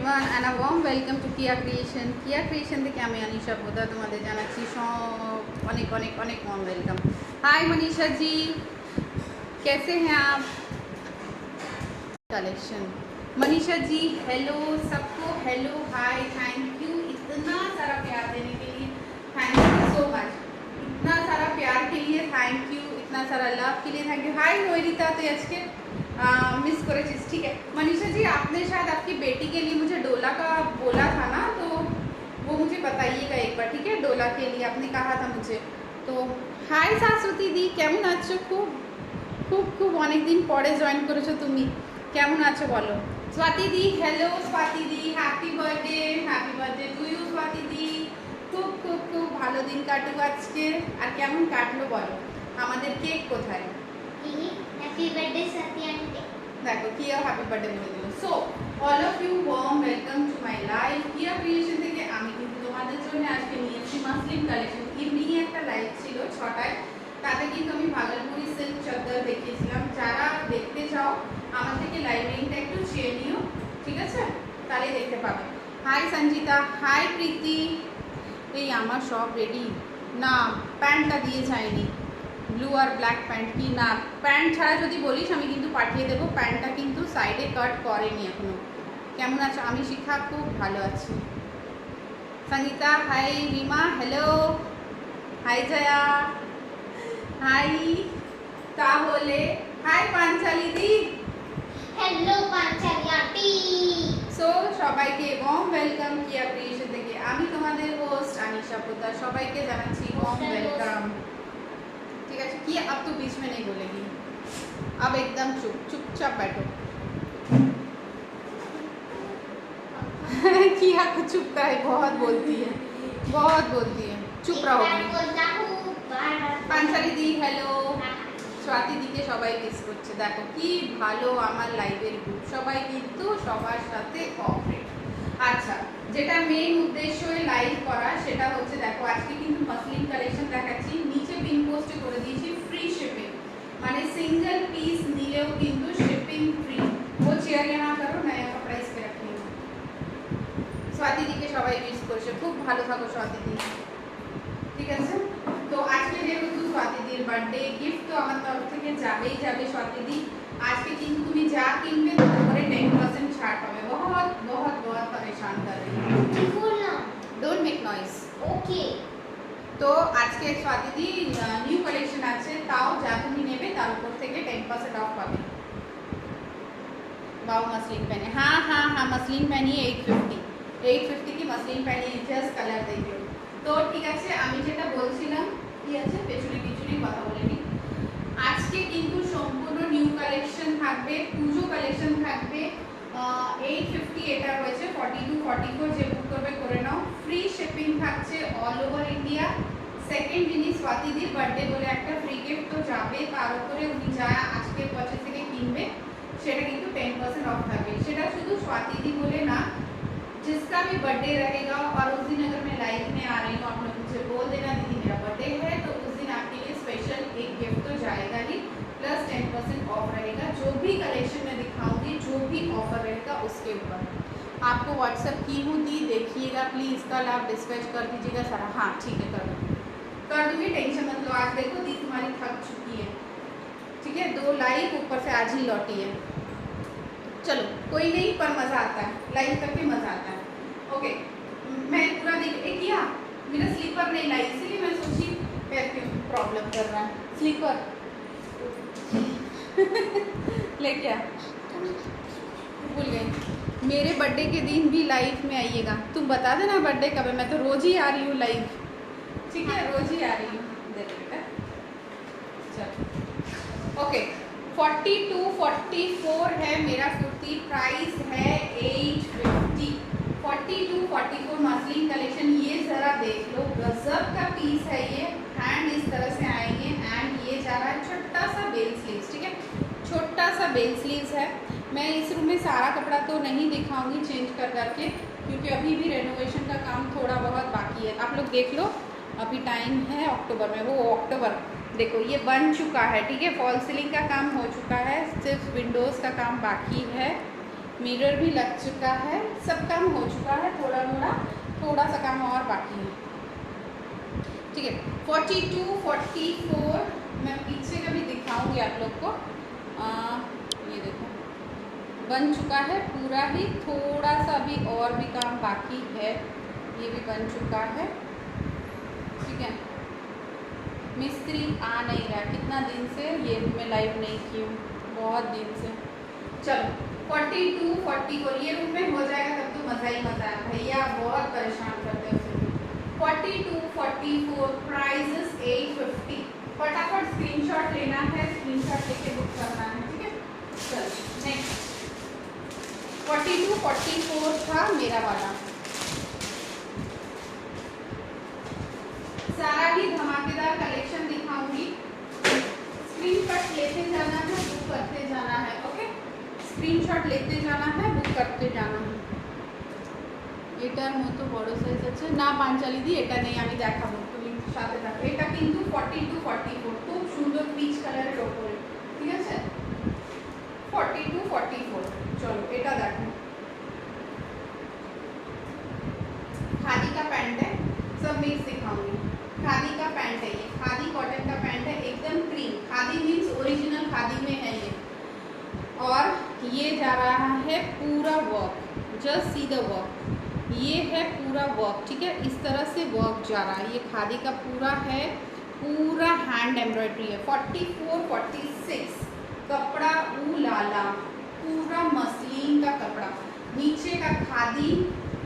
Everyone and a worm welcome two কিয়া creation থেকে আমি अनीशा পোদ্দার তোমাদের জানাচ্ছি অনেক অনেক অনেক ওয়ার্ম वेलकम। हाय मनीषा जी, कैसे हैं आप? कलेक्शन मनीषा जी हेलो सबको, हेलो हाय, थैंक यू इतना सारा प्यार देने के लिए, थैंक यू सो मच। इतना सारा प्यार के लिए थैंक यू, इतना सारा लव के लिए थैंक यू। हाय नोएरिता, तो आज के मिस करे चीज़ ठीक है। मनीषा जी आपने शायद आपकी बेटी के लिए मुझे डोला का बोला था ना, तो वो मुझे बताइएगा एक बार, ठीक है? डोला के लिए आपने कहा था मुझे। तो हाय শাশ্বতী দি, কেমন আছো? খুব খুব খুব অনেক দিন পরে জয়েন করেছো তুমি, কেমন আছো বলো? স্বাতি দি হ্যালো, স্বাতি দি happy birthday to you Swati দি। খুব খুব খুব ভালো দিন কাটুক আজকে। আর কেমন কাটলো বলো? আমাদের কেক কোথায়? Happy birthday Sathi aunty. দেখো কিয়া হ্যাপি বার্থডে বলে দিল। So all of you warm welcome to my life. Kiya creation থেকে আমি কিন্তু তোমাদের জন্য আজকে নিয়েছি মাসলিন কালেকশন। ইভিনিং একটা লাইভ ছিল 6টায়, তাতে কিন্তু আমি ভাগলপুরি সিল্ক চাদর দেখিয়েছিলাম। যারা দেখতে চাও আমার থেকে লাইভ লিঙ্কটা একটু চেয়ে নিও, ঠিক আছে? তাহলে দেখতে পাবে। হাই সঞ্জিতা, হাই প্রীতি। এই আমার সব রেডি না, প্যান্টটা দিয়ে যায়নি, ব্লু আর ব্ল্যাক প্যান্ট কি না, প্যান্ট ছাড়া যদি বলিস আমি কিন্তু পাঠিয়ে দেবো। প্যান্টটা কিন্তু সাইডে কাট করেনি এখনো। কেমন আছো? আমি শিখা খুব ভালো আছি। Sangeeta hi, Rima hello, hi Jaya hi, তাহলে হাই পাঞ্চালি দি, হ্যালো পাঞ্চালি আন্টি। সো সবাইকে ওয়ার্ম ওয়েলকাম কিয়া ক্রিয়েশন থেকে। আমি তোমাদের হোস্ট अनीशा পোদ্দার, সবাইকে জানাচ্ছি ওয়ার্ম वेलकम। ठीक है कि अब तो बीच में नहीं बोलेगी, अब एकदम चुपचाप बैठो। किया कुछ चुपता है, बहुत बोलती है, चुप रहोगी। পাঞ্চালি দি হ্যালো, স্বাতি দিকে সবাই মিস করছে। দেখো কি ভালো আমার লাইভের গ্রুপ, সবাই কিন্তু সবার সাথে কোঅপারেট। আচ্ছা, যেটা মেইন উদ্দেশ্য লাইভ করা সেটা হচ্ছে, দেখো আজকে কিন্তু মাসলিন কালেকশন দেখাচ্ছি। নিচে পিন পোস্টে করে দিয়েছি ফ্রি শিপিং, মানে সিঙ্গেল পিস নিলেও কিন্তু শিপিং ফ্রি। वो চেয়ার यहाँ करो, नया कपड़ा इस पे रखिए। স্বাতি দিকে সবাই মিস করছে, খুব ভালো থাকো স্বাতি দি, ঠিক আছে? তো আজকে যেহেতু স্বাতি দির বার্থডে, গিফট তো আমার তরফ থেকে যাবেই যাবে স্বাতি দি। আজকে কিন্তু তুমি যা কিনবে তার উপরে 10% ছাড় পাবে। बहुत बहुत बहुत परेशान कर रही है, কি বললাম? डोंट मेक नॉइज, ওকে। তো আজকে স্বাতি দি নিউ কালেকশন আছে, তাও যা তুমি নেবে তার উপর থেকে 10% অফ পাবে। वाओ मसलिन पहने, हाँ हाँ हाँ मसलिन पहनी है 850 की मसलिन पहनी है, जस्ट कलर देखो। তো ঠিক আছে, আমি যেটা বলছিলাম কি আছে, পেছনে পিছনে কথা বলে নি। আজকে কিন্তু সম্পূর্ণ নিউ কালেকশন থাকবে, পুজো কালেকশন থাকবে। 850 এটা রয়েছে, 42 44 যে বুক করবে করে নাও। ফ্রি শিপিং থাকছে অল ওভার ইন্ডিয়া। সেকেন্ড জিনিস, স্বাতিদির বার্থডে বলে একটা ফ্রি গিফট তো যাবে, তার উপরে উনি যা আজকের বছর থেকে কিনবে সেটা কিন্তু 10% অফ থাকবে। সেটা শুধু স্বাতিদি বলে না, जिसका भी बर्थडे रहेगा और उस दिन अगर मैं लाइव में आ रही हूँ, आप लोग मुझे बोल देना दीदी मेरा बर्थडे है, तो उस दिन आपके लिए स्पेशल एक गिफ्ट तो जाएगा ही, प्लस 10% ऑफ रहेगा। जो भी कलेक्शन मैं दिखाऊंगी, जो भी ऑफर रहेगा उसके ऊपर। आपको व्हाट्सएप की हूँ दी, देखिएगा प्लीज़, कल आप डिस्पैच कर दीजिएगा सारा। हाँ ठीक है, कर दूँगी, टेंशन मत लो। आज देखो दी तुम्हारी थक चुकी है, ठीक है? 2 लाइव ऊपर से आज ही लौटी है। चलो कोई नहीं, पर मज़ा आता है, लाइव करके मज़ा आता है। ओके, मैं पूरा देख किया, मेरा स्लीपर नहीं लाई, इसीलिए मैं सोची पैर क्यों प्रॉब्लम कर रहा है। स्लीपर ले क्या भूल गई। मेरे बर्थडे के दिन भी लाइव में आइएगा, तुम बता देना बर्थडे कब है, मैं तो रोज़ ही आ रही हूँ लाइव, ठीक है? रोज़ ही आ रही हूँ। देखो बेटा, चलो ओके। 42 44 है मेरा कुर्ती, प्राइस है 850। 42 44 मसलिन कलेक्शन, ये ज़रा देख लो, गजब का पीस है ये। हैंड इस तरह से आएंगे एंड ये जा रहा है छोटा सा बेल स्लीव्स, ठीक है? छोटा सा बेल स्लीव्स है। मैं इस रूम में सारा कपड़ा तो नहीं दिखाऊंगी चेंज कर करके, क्योंकि अभी भी रेनोवेशन का काम थोड़ा बहुत बाकी है। आप लोग देख लो, अभी टाइम है अक्टूबर में, वो अक्टूबर देखो ये बन चुका है, ठीक है? फॉल सीलिंग का काम हो चुका है, सिर्फ विंडोज़ का काम बाकी है। मिरर भी लग चुका है, सब काम हो चुका है, थोड़ा सा काम और बाकी है। ठीक है, 42, 44 मैं पीछे का भी दिखाऊंगी आप लोग को। ये देखो बन चुका है पूरा ही, थोड़ा सा अभी और भी काम बाकी है, ये भी बन चुका है। ठीक है, मिस्त्री आ नहीं रहा, कितना दिन से ये मैं लाइव नहीं की हूँ, बहुत दिन से। चलो 42, 44 ये रूम में हो जाएगा तब तो मज़ा ही मज़ा है, भैया बहुत परेशान करते हैं उसे। 42, 44 प्राइस 850। फटाफट स्क्रीनशॉट लेना है, स्क्रीनशॉट लेके बुक करना है। ठीक है, चलो नेक्स्ट 42, 44 था मेरा वाला। सारा ही धमाकेदार कलेक्शन दिखाऊंगी, स्क्रीनशॉट लेते जाना है, बुक करते जाना है। ओके, स्क्रीनशॉट लेते जाना है, बुक करते जाना है। এটার মতো বড় সাইজ আছে না পাঞ্চালি দি, এটা নেই, আমি দেখাবো, তুমি সাথে থাকো। এটা কিন্তু 42, 44 খুব সুন্দর পিচ কালারের ওপরে। ঠিক আছে, 42, 44। চলো এটা দেখো, खादी का पैंट है, सब मिक्स दिखाऊंगी। खादी का पैंट है, ये खादी कॉटन का पैंट है, एकदम cream. Khadi means original khadi में है ये, और ये जा रहा है पूरा work, just see the work, ये है पूरा वर्क। ठीक है, इस तरह से वर्क जा रहा है, ये खादी का पूरा है, पूरा हैंड एम्ब्रॉयडरी है। 44, 46 कपड़ा लाला, पूरा मसलिन का कपड़ा, नीचे का खादी,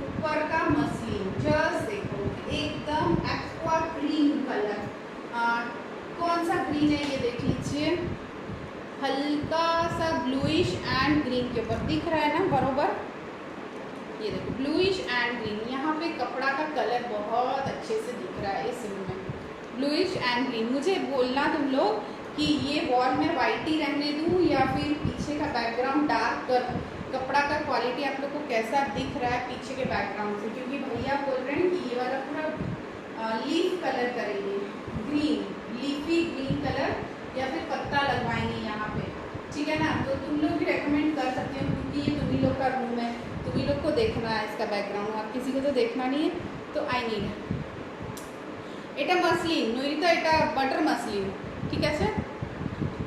ऊपर का मसलिन। जस्ट देखो एकदम एक्वा ग्रीन कलर। कौन सा ग्रीन है ये देख लीजिए, हल्का सा ब्लूइश एंड ग्रीन के ऊपर दिख रहा है ना बरोबर, ये देखो ब्लूइश एंड ग्रीन। यहाँ पे कपड़ा का कलर बहुत अच्छे से दिख रहा है इस रूम में, ब्लूइश एंड ग्रीन। मुझे बोलना तुम लोग कि ये वॉल में वाइट ही रहने दूँ या फिर पीछे का बैकग्राउंड डार्क कर, कपड़ा का क्वालिटी आप लोग को कैसा दिख रहा है पीछे के बैकग्राउंड से, क्योंकि भैया बोल रहे हैं कि ये वाला पूरा लीफ कलर करेंगे, ग्रीन, लीफी ग्रीन कलर, या फिर पत्ता लगवाएंगे यहाँ पे। ठीक है ना, तो तुम लोग भी रेकमेंड कर सकते हो, क्योंकि ये तुम्ही लोग का रूम है, तुम्ही लोग को देखना है इसका बैकग्राउंड, और किसी को तो देखना नहीं है, तो आई नीड। এটা মসলিন নইতো, এটা বাটার মসলিন। ঠিক আছে,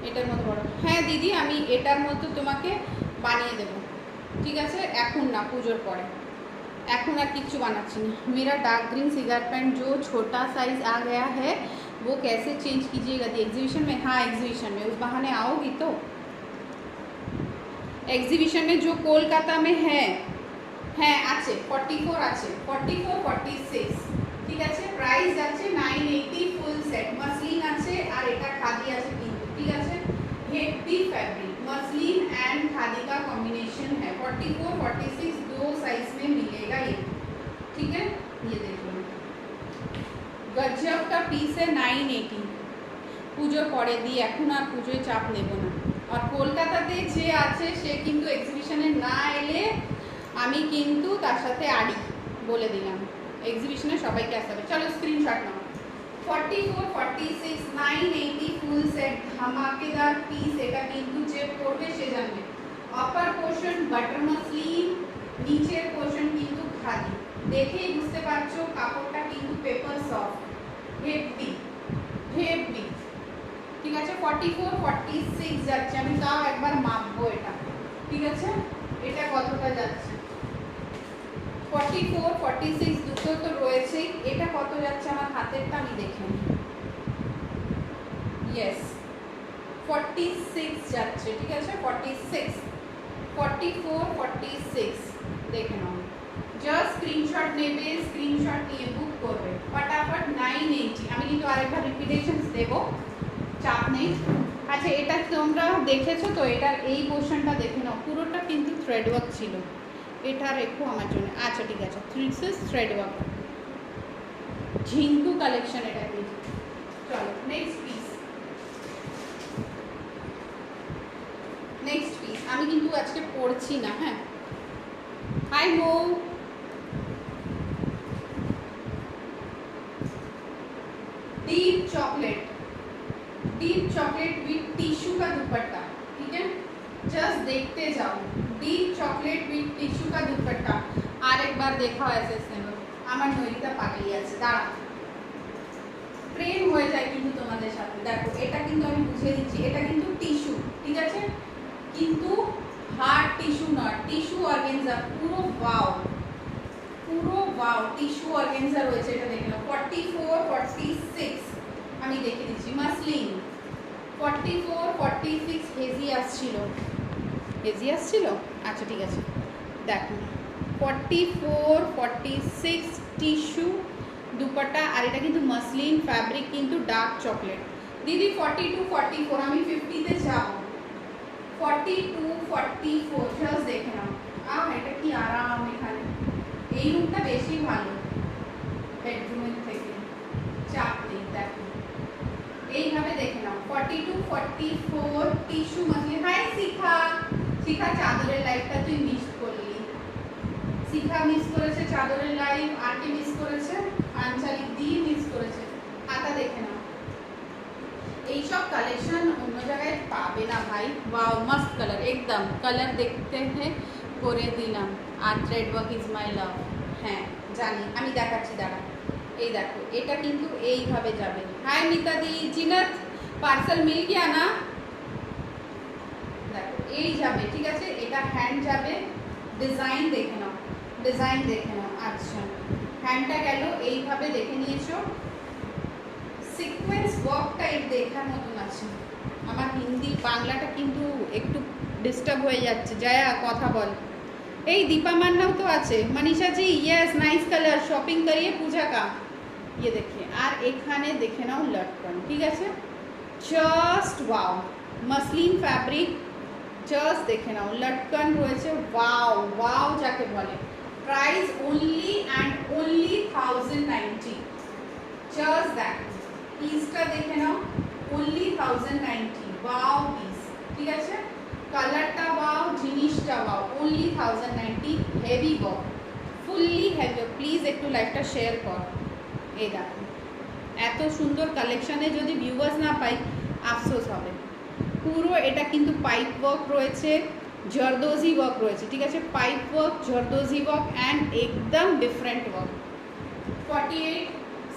এটার মতো বড় হ্যাঁ দিদি, আমি এটার মতো তোমাকে বানিয়ে দেব। ঠিক আছে, এখন না, পুজোর পরে, এখন আর किच्छु बनाচ্ছি না। मेरा डार्क ग्रीन सिगार पैंट जो छोटा साइज आ गया है वो कैसे चेंज कीजिएगा दी? एग्जीबिशन में? हाँ एग्जीबिशन में, उस बहाने आओगी तो। एग्जीबिशन में जो कोलकाता में है আছে 44 আছে, 44, 46। ঠিক আছে, প্রাইস আছে 980 ফুল সেট। মসলিন আছে আর এটা খাদি আছে কিন্তু। ঠিক আছে, heavy fabric, muslin and khadi का कॉम्बिनेशन है। 44, 46 दो साइज में मिलेगा ये। ठीक है, ये देखो गजब का पीस है, 980। পুজোর পরে দিয়ে, এখন আর পুজোয় চাপ নেব না। আর কলকাতাতে যে আছে সে কিন্তু এক্সিবিশনে না এলে আমি কিন্তু তার সাথে আড়ি, বলে দিলাম, এক্সিবিশনে সবাইকে আসতে হবে। চলো স্ক্রিনশট নাও। 44, 46 980 ফুল সেট, ধামাকেদার পিস। এটা কিন্তু যে পড়বে সে জানবে। আপার পোর্শন বাটার মসলিন, নিচের পোর্শন কিন্তু খাদি। দেখেই বুঝতে পারছো কাপড়টা কিন্তু পেপার সফট, হেভি হেভি। ঠিক আছে, 44, 46 যাচ্ছে, আমি তাও একবার মাপবো এটা। ঠিক আছে, এটা কতটা যাচ্ছে? 44, 46 দুটো তো রয়েছেই, এটা কত যাচ্ছে আমার হাতেরটা আমি দেখে নিই। ইয়েস 46 যাচ্ছে। ঠিক আছে, 46, 44, 46 দেখে নাও। জাস্ট স্ক্রিনশট নেবে, স্ক্রিনশট নিয়ে বুক করবে ফটাফট। 980। আমি কিন্তু আরেকবার রিপিটেশনস দেবো, চাপ নেই। আচ্ছা, এটা তোমরা দেখেছো তো, এটার এই পোর্শনটা দেখে নাও, পুরোটা কিন্তু থ্রেড ওয়ার্ক ছিল। এটা রেখো আমার জন্য। আচ্ছা ঠিক আছে, থ্রেড ওয়ার্ক, ঝিঙ্কু কালেকশন এটা কি। চলো নেক্সট পিস, নেক্সট পিস। আমি কিন্তু আজকে পড়ছি না। হ্যাঁ, hi Mo, deep chocolate with tissue का दुपट्टा। ठीक है, जस्ट देखते जाओ, डीप चॉकलेट विथ टिश्यू का दुपट्टा। আর একবার দেখাও এসএস নেব। আমার নইটা পাগলি আছে, দাঁড়া ট্রেন হয়ে যায় কিন্তু তোমাদের সাথে। দেখো এটা কিন্তু আমি বুঝিয়ে দিচ্ছি, এটা কিন্তু টিস্যু, ঠিক আছে, কিন্তু হার্ড টিস্যু নয়, টিস্যু অর্গানজা, পুরো ওয়াও, পুরো ওয়াও টিস্যু অর্গানজা রয়েছে। এটা দেখে নাও 44 46 আমি দেখে দিচ্ছি মাসলিন 44 46 হেজি আসছিল, হেজি আসছিল, আচ্ছা ঠিক আছে দেখো 44 46 টিস্যু দুপাট্টা। আর এটা কিন্তু মাসলিন ফ্যাব্রিক, কিন্তু ডার্ক চকলেট। দিদি 42 44 আমি 50 তে যাব। 42 44 জাস্ট দেখে নাও। এটা কি আরাম, এখানে এই রুমটা বেশি ভালো বেডরুমের থেকে, চাপ নেই। দেখো এইভাবে দেখে নাও 42 44 টিস্যু মাসলিন। হাই শিখা, শিখা চাদরের লাইফটা তুই মিস করলি, শিখা মিস করেছে চাদরের লাইভ, আর কে মিস করেছে, আঞ্চলিক দি মিস করেছে। হাতা দেখে নাও, এইসব কালেকশন অন্য জায়গায় পাবে না ভাই। ওয়াও মস্ত কালার, একদম কালার দেখতে হ্যাঁ করে দিলাম। আর থ্রেড ওয়ার্ক ইজ মাই লাভ, হ্যাঁ জানি, আমি দেখাচ্ছি দাঁড়া। এই দেখো এটা কিন্তু এইভাবে যাবে। হাই নিতাদি, জিনাত পার্সেল মিল গিয়া না, দেখো এই যাবে, ঠিক আছে, এটা হ্যান্ড যাবে। ডিজাইন দেখে নাও, ডিজাইন দেখে নাও। আচ্ছা হ্যান্ডটা গেল, এইভাবে দেখে নিয়েছো। সিকোয়েন্স ওয়ার্কটা এর দেখার মতন আছে। আমার হিন্দি বাংলাটা কিন্তু একটু ডিস্টার্ব হয়ে যাচ্ছে। জয়া কথা বল। এই दीपा मान्नाও তো আছে। Manisha ji yes nice colour, shopping करिए पूजा का। ये देखिए, আর এখানে দেখে নাও লটকন, ঠিক আছে, just wow muslin fabric, just দেখে নাও লটকন রয়েছে। ওয়াও ওয়াও যাকে বলে। Price only and only 1090। Just দেখো পিসটা দেখে নাও, অনলি 1090। ওয়াও পিস, ঠিক আছে, কালারটা ওয়াও, জিনিসটা wow, only 1090। Heavy work, fully heavy. Please একটু লাইভটা শেয়ার কর। এই দেখো এত সুন্দর কালেকশানে যদি ভিউয়ার্স না পাই আফসোস হবে। পুরো এটা কিন্তু পাইপ ওয়ার্ক রয়েছে, জরদোজি ওয়ার্ক রয়েছে, ঠিক আছে, পাইপ ওয়ার্ক, জরদোজি ওয়ার্ক অ্যান্ড একদম ডিফারেন্ট ওয়ার্ক। 48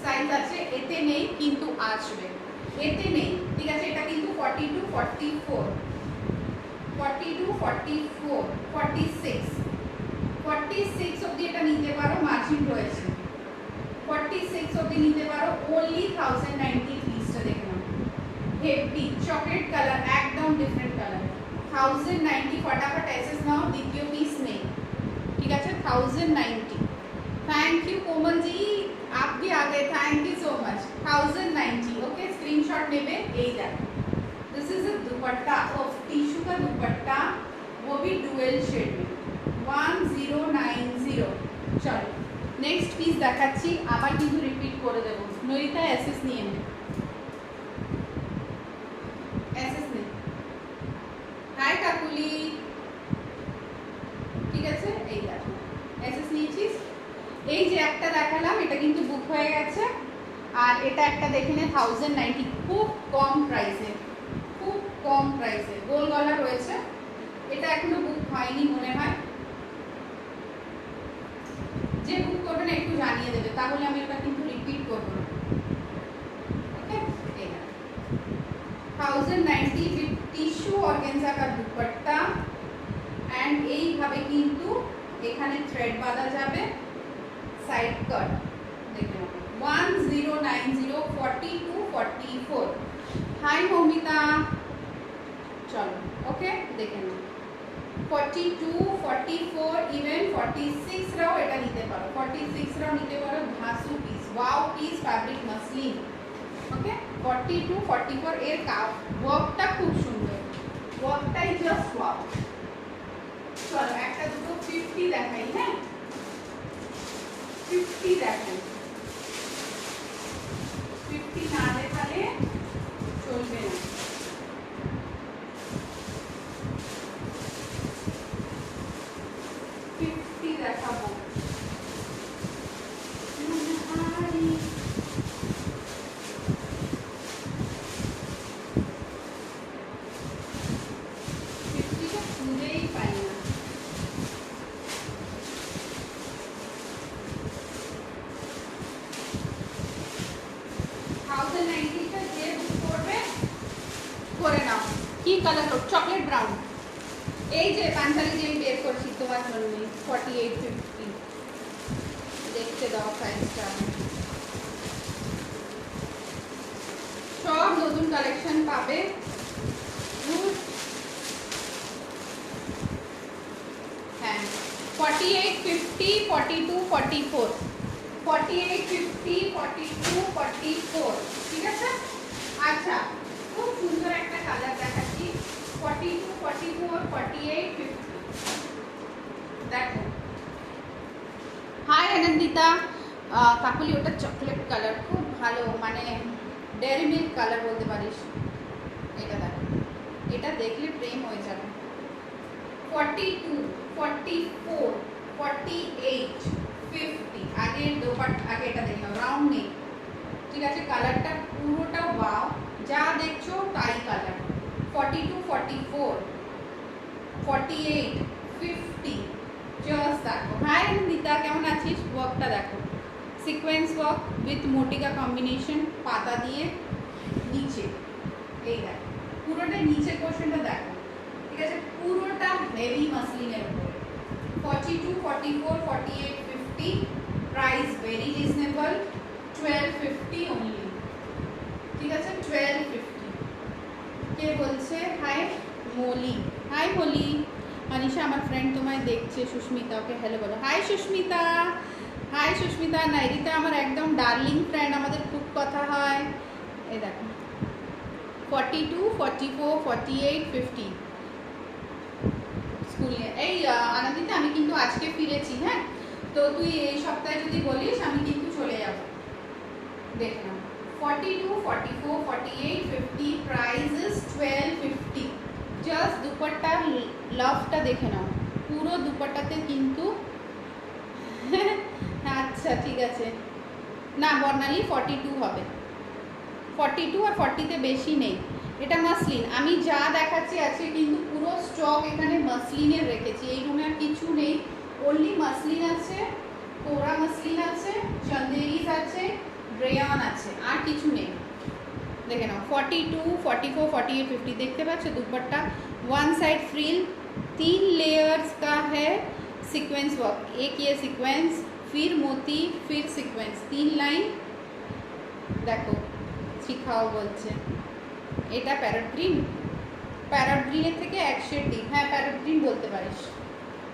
সাইজ আছে, এতে নেই কিন্তু আসবে, এতে নেই, ঠিক আছে। এটা কিন্তু 42 44 42 44 46 46 অবধি এটা নিতে পারো, মার্জিন রয়েছে। 46 অবধি নিতে পারো, অনলি 1090 পিসটা দেখে নাও। হেভি চকলেট কালার, একদম ডিফারেন্ট কালার। 1090 फटाफट एसेस नाउ, দ্বিতীয় পিস নেই, ঠিক আছে। 1090। थैंक यू कोमल जी, आप भी आ गए, thank you so much. 1090 okay, screenshot নেবে। এই দেখো this is a dupatta of tissue का दुपट्टा, वो भी डुअल शेड में 1090। চলো নেক্সট পিস দেখাচ্ছি, আবার কিন্তু রিপিট করে দেব। নইতা এসএস নিয়ে নে, এসএস নে। হাই কাকুলি, ঠিক আছে, এই দেখো এসএস নিয়েছিস। এই যে একটা দেখালাম এটা কিন্তু বুক হয়ে গেছে, আর এটা একটা দেখে নে 1090, খুব কম প্রাইসে, খুব কম প্রাইসে। গোল গলা রয়েছে, এটা এখনো বুক হয়নি মনে হয়। যে বুক করবে না একটু জানিয়ে দেবে, তাহলে আমি এটা কিন্তু রিপিট করব না। ওকে, এই 1090 উইথ টিস্যু অর্গানজা का दुपट्टा এন্ড এইভাবে কিন্তু এখানে থ্রেড বাঁধা যাবে, সাইড কাট দেখুন। 1090 42 44। হাই মমিতা, চলো ওকে দেখে নাও। 42 44 ইভেন 46 রাও এটা নিতে পারো, 46 রাও নিতে পারো। ধাসু piece, wow piece, fabric muslin. Okay 42 44 এর ওয়ার্কটা খুব সুন্দর, ওয়ার্কটাই জাস্ট ওয়াও। চলো একটা দুটো 50 দেখাই, হ্যাঁ 50 দেখাই। 50 না দেখালে চলবে না। দেখাবো খুঁজেই পাই না। কি কালার হোক, চকলেট ব্রাউন। এই যে পাঞ্জাবি যে আমি বের করছি তোমার জন্য 4850, দেখতে দাও সাইজটা। সব নতুন কালেকশন পাবে। হ্যাঁ 48, 50, 42, 44, 48, 50, 42, 44, ঠিক আছে। আচ্ছা খুব সুন্দর একটা কালার দেখাচ্ছি, 42, 44, 48, 50। দেখো হাই আনন্দিতা, কাকুলি ওটা চকলেট কালার, খুব ভালো, মানে ডেয়ারি মিল্ক কালার বলতে পারিস। এটা দেখো, এটা দেখলে প্রেম হয়ে যাবে। 42, 44, 48, 50। আগে আগে এটা দেখে নাও, রাউন্ড নেই, ঠিক আছে। কালারটা পুরোটা ওয়াও, যা দেখছো তাই কালার। 42, 44, 48, 50। জাস্ট দেখো। হাই অনিতা, কেমন আছিস? ওয়ার্কটা দেখো, সিকোয়েন্স ওয়ার্ক উইথ মোটিকা কম্বিনেশন, পাতা দিয়ে নিচে। এই দেখো পুরোটা নিচের পোর্শনটা দেখো, ঠিক আছে। পুরোটা হেভি মাসলিনের উপরে। 42, 44, 48, 50। প্রাইস ভেরি রিজনেবল, 1250 অনলি, ঠিক আছে। 1250। কে বলছে? হাই মলি। হাই মলি। মানিশা আমার ফ্রেন্ড তোমায় দেখছে, সুস্মিতা, ওকে হ্যালো বলো। হাই সুস্মিতা। হাই সুস্মিতা। নাইরিতা আমার একদম ডার্লিং ফ্রেন্ড, আমাদের খুব কথা হয়। এই দেখো 42, 44, 48, 50 স্কুলে। এই আনন্দিতা আমি কিন্তু আজকে ফিরেছি, হ্যাঁ, তো তুই এই সপ্তাহে যদি বলিস আমি কিন্তু চলে যাব। দেখ না 42, 44, 48, 50। Price is 1250। জাস্ট দুপাট্টার লাভটা দেখে নাও, পুরো দুপাট্টাতে কিন্তু আচ্ছা ঠিক আছে, না বর্ণালী 42 হবে, 42 আর 40তে বেশি নেই। এটা মাসলিন, আমি যা দেখাচ্ছি আজকে কিন্তু পুরো স্টক এখানে মাসলিনের রেখেছি। এই রুমে আর কিছু নেই, ওনলি মাসলিন আছে, কোরা মাসলিন আছে, চন্দেরিজ আছে, রেয়ন আছে, আর কিছু নেই। দেখে নাও 42, 44, 48, 50। देखते पाচ্ছ dupatta one side frill, 3 layers का है सीक्वेंस वर्क। एक ये सीक्वेंस, फिर मोती, फिर सीक्वेंस, 3 লাইন। দেখো শিখাও বলছে। এটা প্যারট গ্রিন, প্যারট গ্রিনের থেকে এক শেড ডিপ, হ্যাঁ প্যারট গ্রিন বলতে পারিস।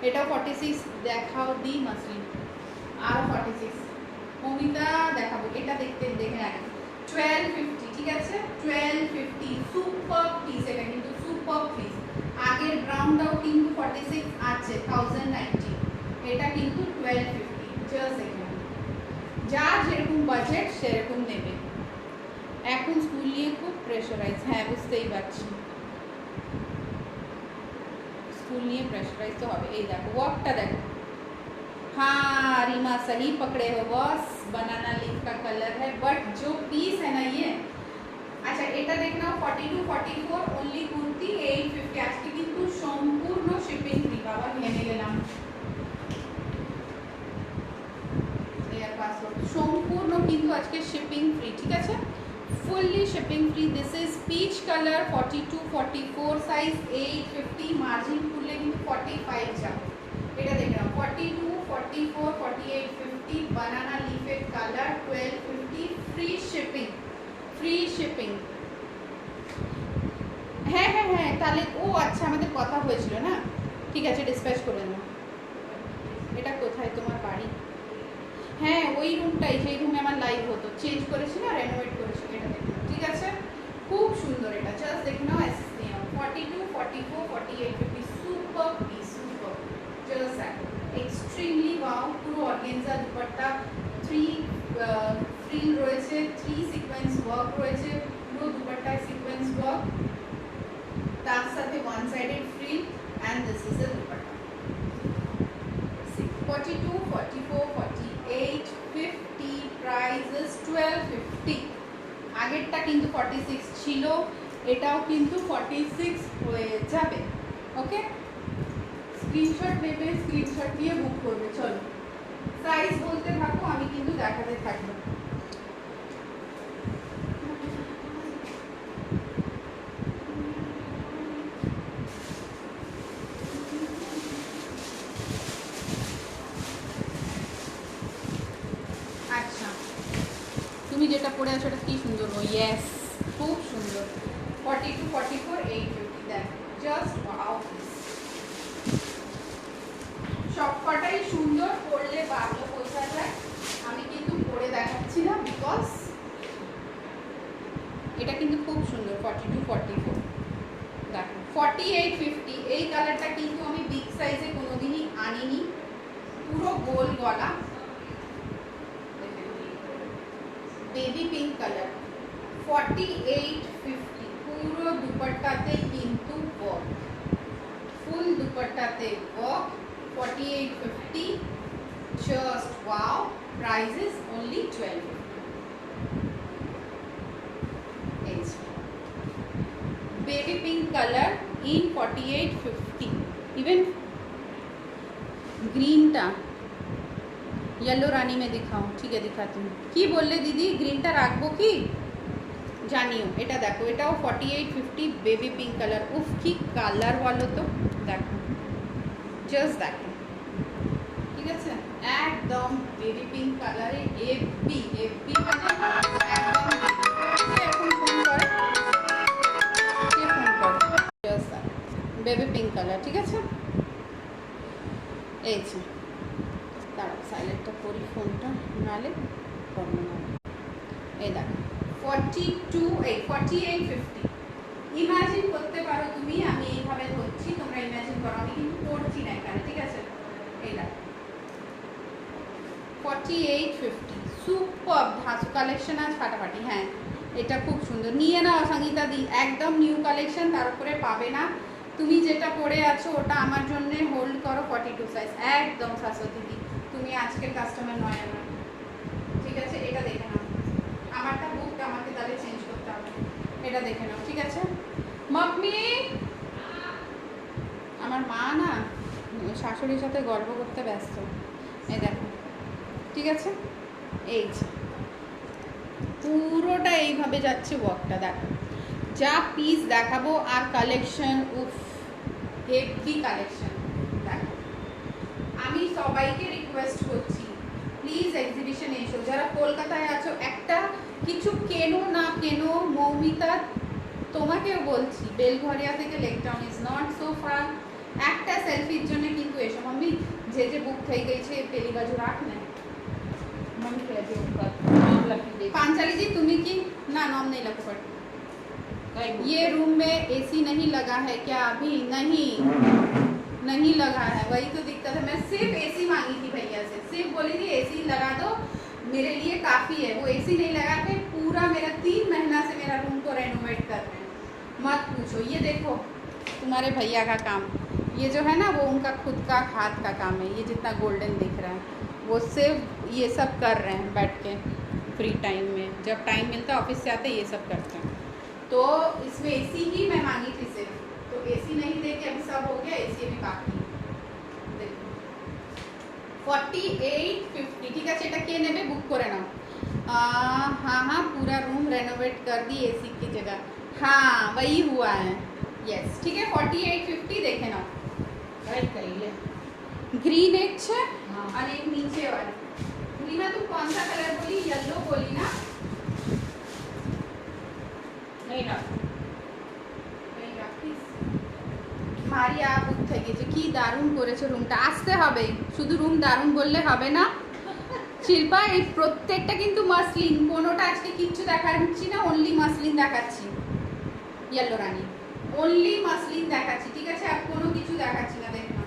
এটাও 46 দেখাও দি মাসলিন, আরও 46 মমিতা দেখাবো। এটা দেখতে দেখে আগে 1250, ঠিক আছে। 1250 সুপার পিস, এটা কিন্তু সুপার পিস। আগের ব্রাউনটাও কিন্তু 46 আছে 1090, এটা কিন্তু 1250। জাস্ট এখানে যা যেরকম বাজেট সেরকম নেবে। এখন স্কুল নিয়ে খুব প্রেশারাইজ, হ্যাঁ বুঝতেই পারছি, स्कूल নিয়ে प्रेशराइज तो হবে। এই দেখো ওয়ার্কটা দেখো। हाँ रीमा सही पकड़े हो बॉस, बनाना लीफ का कलर है, बट जो पीस है ना ये, अच्छा এটা দেখনা 42, 44 ओनली कुर्ती 850। আজকে কিন্তু সম্পূর্ণ শিপিং ফ্রি, বাবা ভেঙে গেলাম এর পাসওয়ার্ড, সম্পূর্ণ কিন্তু আজকে শিপিং ফ্রি, ঠিক আছে, fully shipping free. This is peach colour, 42, 44 size 850, margin খুললে কিন্তু 45 যাবে। এটা দেখে নাও 42, 44, 48, 50, বানানা লিফের colour 1250, free shipping, free shipping. হ্যাঁ হ্যাঁ হ্যাঁ তাহলে ও আচ্ছা আমাদের কথা হয়েছিল না, ঠিক আছে ডিসপ্যাচ করে নাও। এটা কোথায় তোমার বাড়ি? হ্যাঁ ওই রুমটাই, সেই রুমে আমার লাইভ হতো, চেঞ্জ করেছি না, রেনোভেট করেছি। এটা দেখো, ঠিক আছে, খুব সুন্দর। এটা জাস্ট দেখে নাও, এসএস নিয়ে নাও। 42, 44, 48, 50 super piece, super just extremely wow. পুরো অর্গানজা দুপাট্টা, 3 ফ্রিল রয়েছে, 3 সিকোয়েন্স ওয়ার্ক রয়েছে, পুরো দুপাট্টায় সিকোয়েন্স ওয়ার্ক, তার সাথে one sided frill, and this is the dupatta. 42, 44, 48, 50, price is 1250। আগেরটা কিন্তু 46 ছিল, এটাও কিন্তু 46 হয়ে যাবে। ওকে, স্ক্রিনশট নেবে, স্ক্রিনশট দিয়ে বুক করবে। চলো সাইজ বলতে থাকো, আমি কিন্তু দেখাতে থাকবো। পরে আছে ওটা কি সুন্দর গো, ইয়েস খুব সুন্দর। 42 44 850 দেখ, জাস্ট ওয়াও। সব কটাই সুন্দর, পরলে ভালো বোঝা যায়। আমি কিন্তু পরে দেখাচ্ছি না বিকজ এটা কিন্তু খুব সুন্দর। 42 44 দেখো, 48 50 এই কালারটা কিন্তু আমি বিগ সাইজে কোনোদিনই আনিনি। পুরো গোল গলা, বেবি পিঙ্ক কালার, 48 50 পুরো দুপাট্টাতে কিন্তু ওয়ার্ক, ফুল দুপাট্টাতে work. 48 50 just wow. Price is only 12। Baby pink colour in 48 50। Even green टा येलो रानी में दिखाओ, ठीक है दिखाती हूँ। কি বললে দিদি, গ্রিনটা রাখবো কি জানিও। এটা দেখো, এটাও 48 50 বেবি পিঙ্ক কালার। উফ কি কালার বলো তো, দেখো জাস্ট দেখো, ঠিক আছে একদম বেবি পিঙ্ক কালারে। এফবি এফবি মানে একদম এখন ফোন করে, কে ফোন করে, জাস্ট বেবি পিঙ্ক কালার, ঠিক আছে। এই যে দাঁড়াও সাইলেন্টটা করি ফোনটা, নালে প্রবলেম হবে। এই দেখো 42 এই 48 50 ইমাজিন করতে পারো তুমি, আমি এইভাবে ধরছি, তোমরা ইমাজিন করো, আমি কিন্তু করছি না এখানে, ঠিক আছে। এই দেখো 48 50 সুপার ধাসু কালেকশন আজ ফাটাফাটি। হ্যাঁ এটা খুব সুন্দর, নিয়ে নাও সঙ্গীতা দি, একদম নিউ কালেকশন, তার উপরে পাবে না। তুমি যেটা পরে আছো ওটা আমার জন্য হোল্ড করো, 42 সাইজ একদম শাশ্বতী দি, তুমি আজকের কাস্টমার নয় আমার, ঠিক আছে। এটা দেখে নাও, আমারটা বুক আমাকে তাহলে চেঞ্জ করতে হবে, এটা দেখে নাও, ঠিক আছে। মাম্মি আমার মা না শাশুড়ির সাথে গল্প করতে ব্যস্ত, এই দেখো, ঠিক আছে। এই যে পুরোটা এইভাবে যাচ্ছে ওয়ার্কটা, দেখো যা পিস দেখাবো আর কালেকশন, উফ হেভি কালেকশন। দেখো আমি সবাইকে রিকোয়েস্ট করছি প্লিজ এক্সিবিশনে এসো, যারা কলকাতায় আছো একটা কিছু কেনো না কেনো, মৌমিতা তোমাকেও বলছি, বেলঘরিয়া থেকে Lake Town is not so far, একটা সেলফির জন্য কিন্তু এসো। મમ્મી જે જે બુક થઈ ગઈ છે પેલી બાજુ રાખ ને મમ્મી કહે છે ઉપર નામ લખી દે। પાંચાલી जी तुम्ही की ना नाम नहीं लखो पड़, ये रूम में एसी नहीं लगा है क्या अभी, नहीं नहीं लगा है, वही तो दिक्कत है। मैं सिर्फ एसी मांगी थी भैया से, सिर्फ बोली थी एसी लगा दो मेरे लिए काफ़ी है। वो एसी नहीं लगा के पूरा मेरा 3 महीना से मेरा रूम को रेनोवेट कर रहे हैं, मत पूछो। ये देखो तुम्हारे भैया का काम, ये जो है ना वो उनका खुद का हाथ का काम है। ये जितना गोल्डन दिख रहा है वो सिर्फ ये सब कर रहे हैं बैठ के फ्री टाइम में, जब टाइम मिलता है ऑफिस से आते ये सब करते हैं। तो इसमें एसी ही मैं मांगी थी सिर्फ, तो एसी नहीं दे के अभी सब हो गया, एसी भी बाकी। देखो 48 50, ठीक है। এটা কে নেবে বুক করে নাও। हाँ हाँ पूरा रूम रेनोवेट कर दी एसी की जगह, हाँ वही हुआ है, यस ठीक है। 48 50 देखे ना, राइट करिए। ग्रीन एक है और एक नीचे वाली। रीमा तुम कौन सा कलर बोली, येलो बोली ना, नहीं রাখিস মারি আপ উঠে গেছে। কি দারুণ করেছে রুমটা, আসতে হবে, শুধু রুম দারুণ বললে হবে না। শিল্পা এই প্রত্যেকটা কিন্তু মাসলিন, কোনোটা আজকে কিচ্ছু দেখাচ্ছি না, অনলি মাসলিন দেখাচ্ছি, ইয়েলো রানী অনলি মাসলিন দেখাচ্ছি, ঠিক আছে। আর কোনো কিছু দেখাচ্ছি না, দেখুন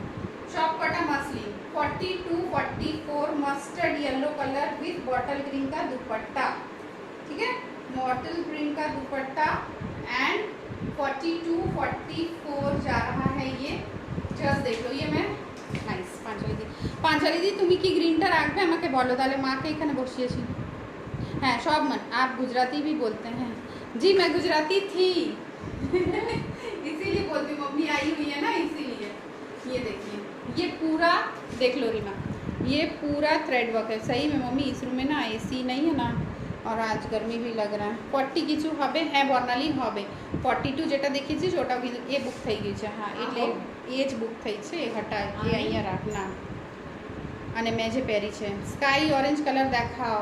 সব কটা muslin. 42 44 mustard yellow colour with bottle green का दुपट्टा, ठीक है, बॉटल ग्रीन का दुपट्टा एंड 42 44 जा रहा है ये, जस्ट देख लो। ये मैं नाइस। পাঞ্চালি দি তুমি কি গ্রিনটা রাখবে আমাকে বলো, তাহলে মাকে এখানে বসিয়েছি। হ্যাঁ সব মান, आप गुजराती भी बोलते हैं जी, मैं गुजराती थी इसीलिए बोलती, मम्मी आई हुई है ना इसीलिए। ये देखिए ये पूरा देख लो रीमा, ये पूरा थ्रेड वर्क है। सही में मम्मी इस रूम में ना एसी नहीं है ना, और आज गर्मी भी लग रहा है। 40 কিছু হবে, হ্যাঁ বর্ণালী হবে। 42 যেটা দেখিয়েছিস ওটাও কিন্তু એ બુક થઈ ગઈ છે, હા એટલે એ જ બુક થઈ છે, એ હટા એ અહીંયા રાખના। અને મેં જે પહેરી છે સ્કાય ઓરેન્જ કલર દેખાઓ,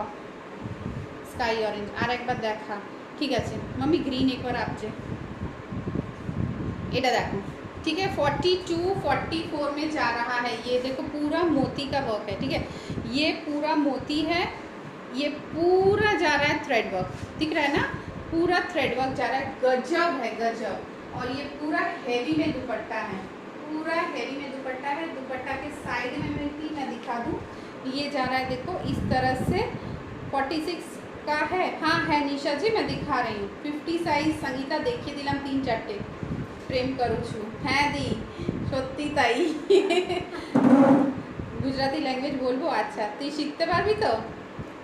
স্কাই অরেঞ্জ। আর একবার দেখা, ঠিক আছে মাম্মি গ্রিন একবার আপছে, এটা देखो ठीक है। 42 44 में जा रहा है। ये देखो पूरा मोती का वर्क है, ठीक है, ये पूरा मोती है, ये पूरा जा रहा है थ्रेड वर्क, दिख रहा है ना, पूरा थ्रेड वर्क जा रहा है, गजब है गजब। और ये पूरा हेवी में दुपट्टा है, पूरा हेवी में दुपट्टा है। दुपट्टा के साइड में मैं दिखा दूँ, ये जा रहा है देखो इस तरह से, 46 का है, हाँ है निशा जी, मैं दिखा रही हूँ 50 साइज। संगीता देखिए दिलाम 3-4টে প্রেম করুছু, হ্যাঁ দি সত্যি তাই। गुजराती लैंग्वेज बोलबो, अच्छा তুই শিখতে পারবি তো,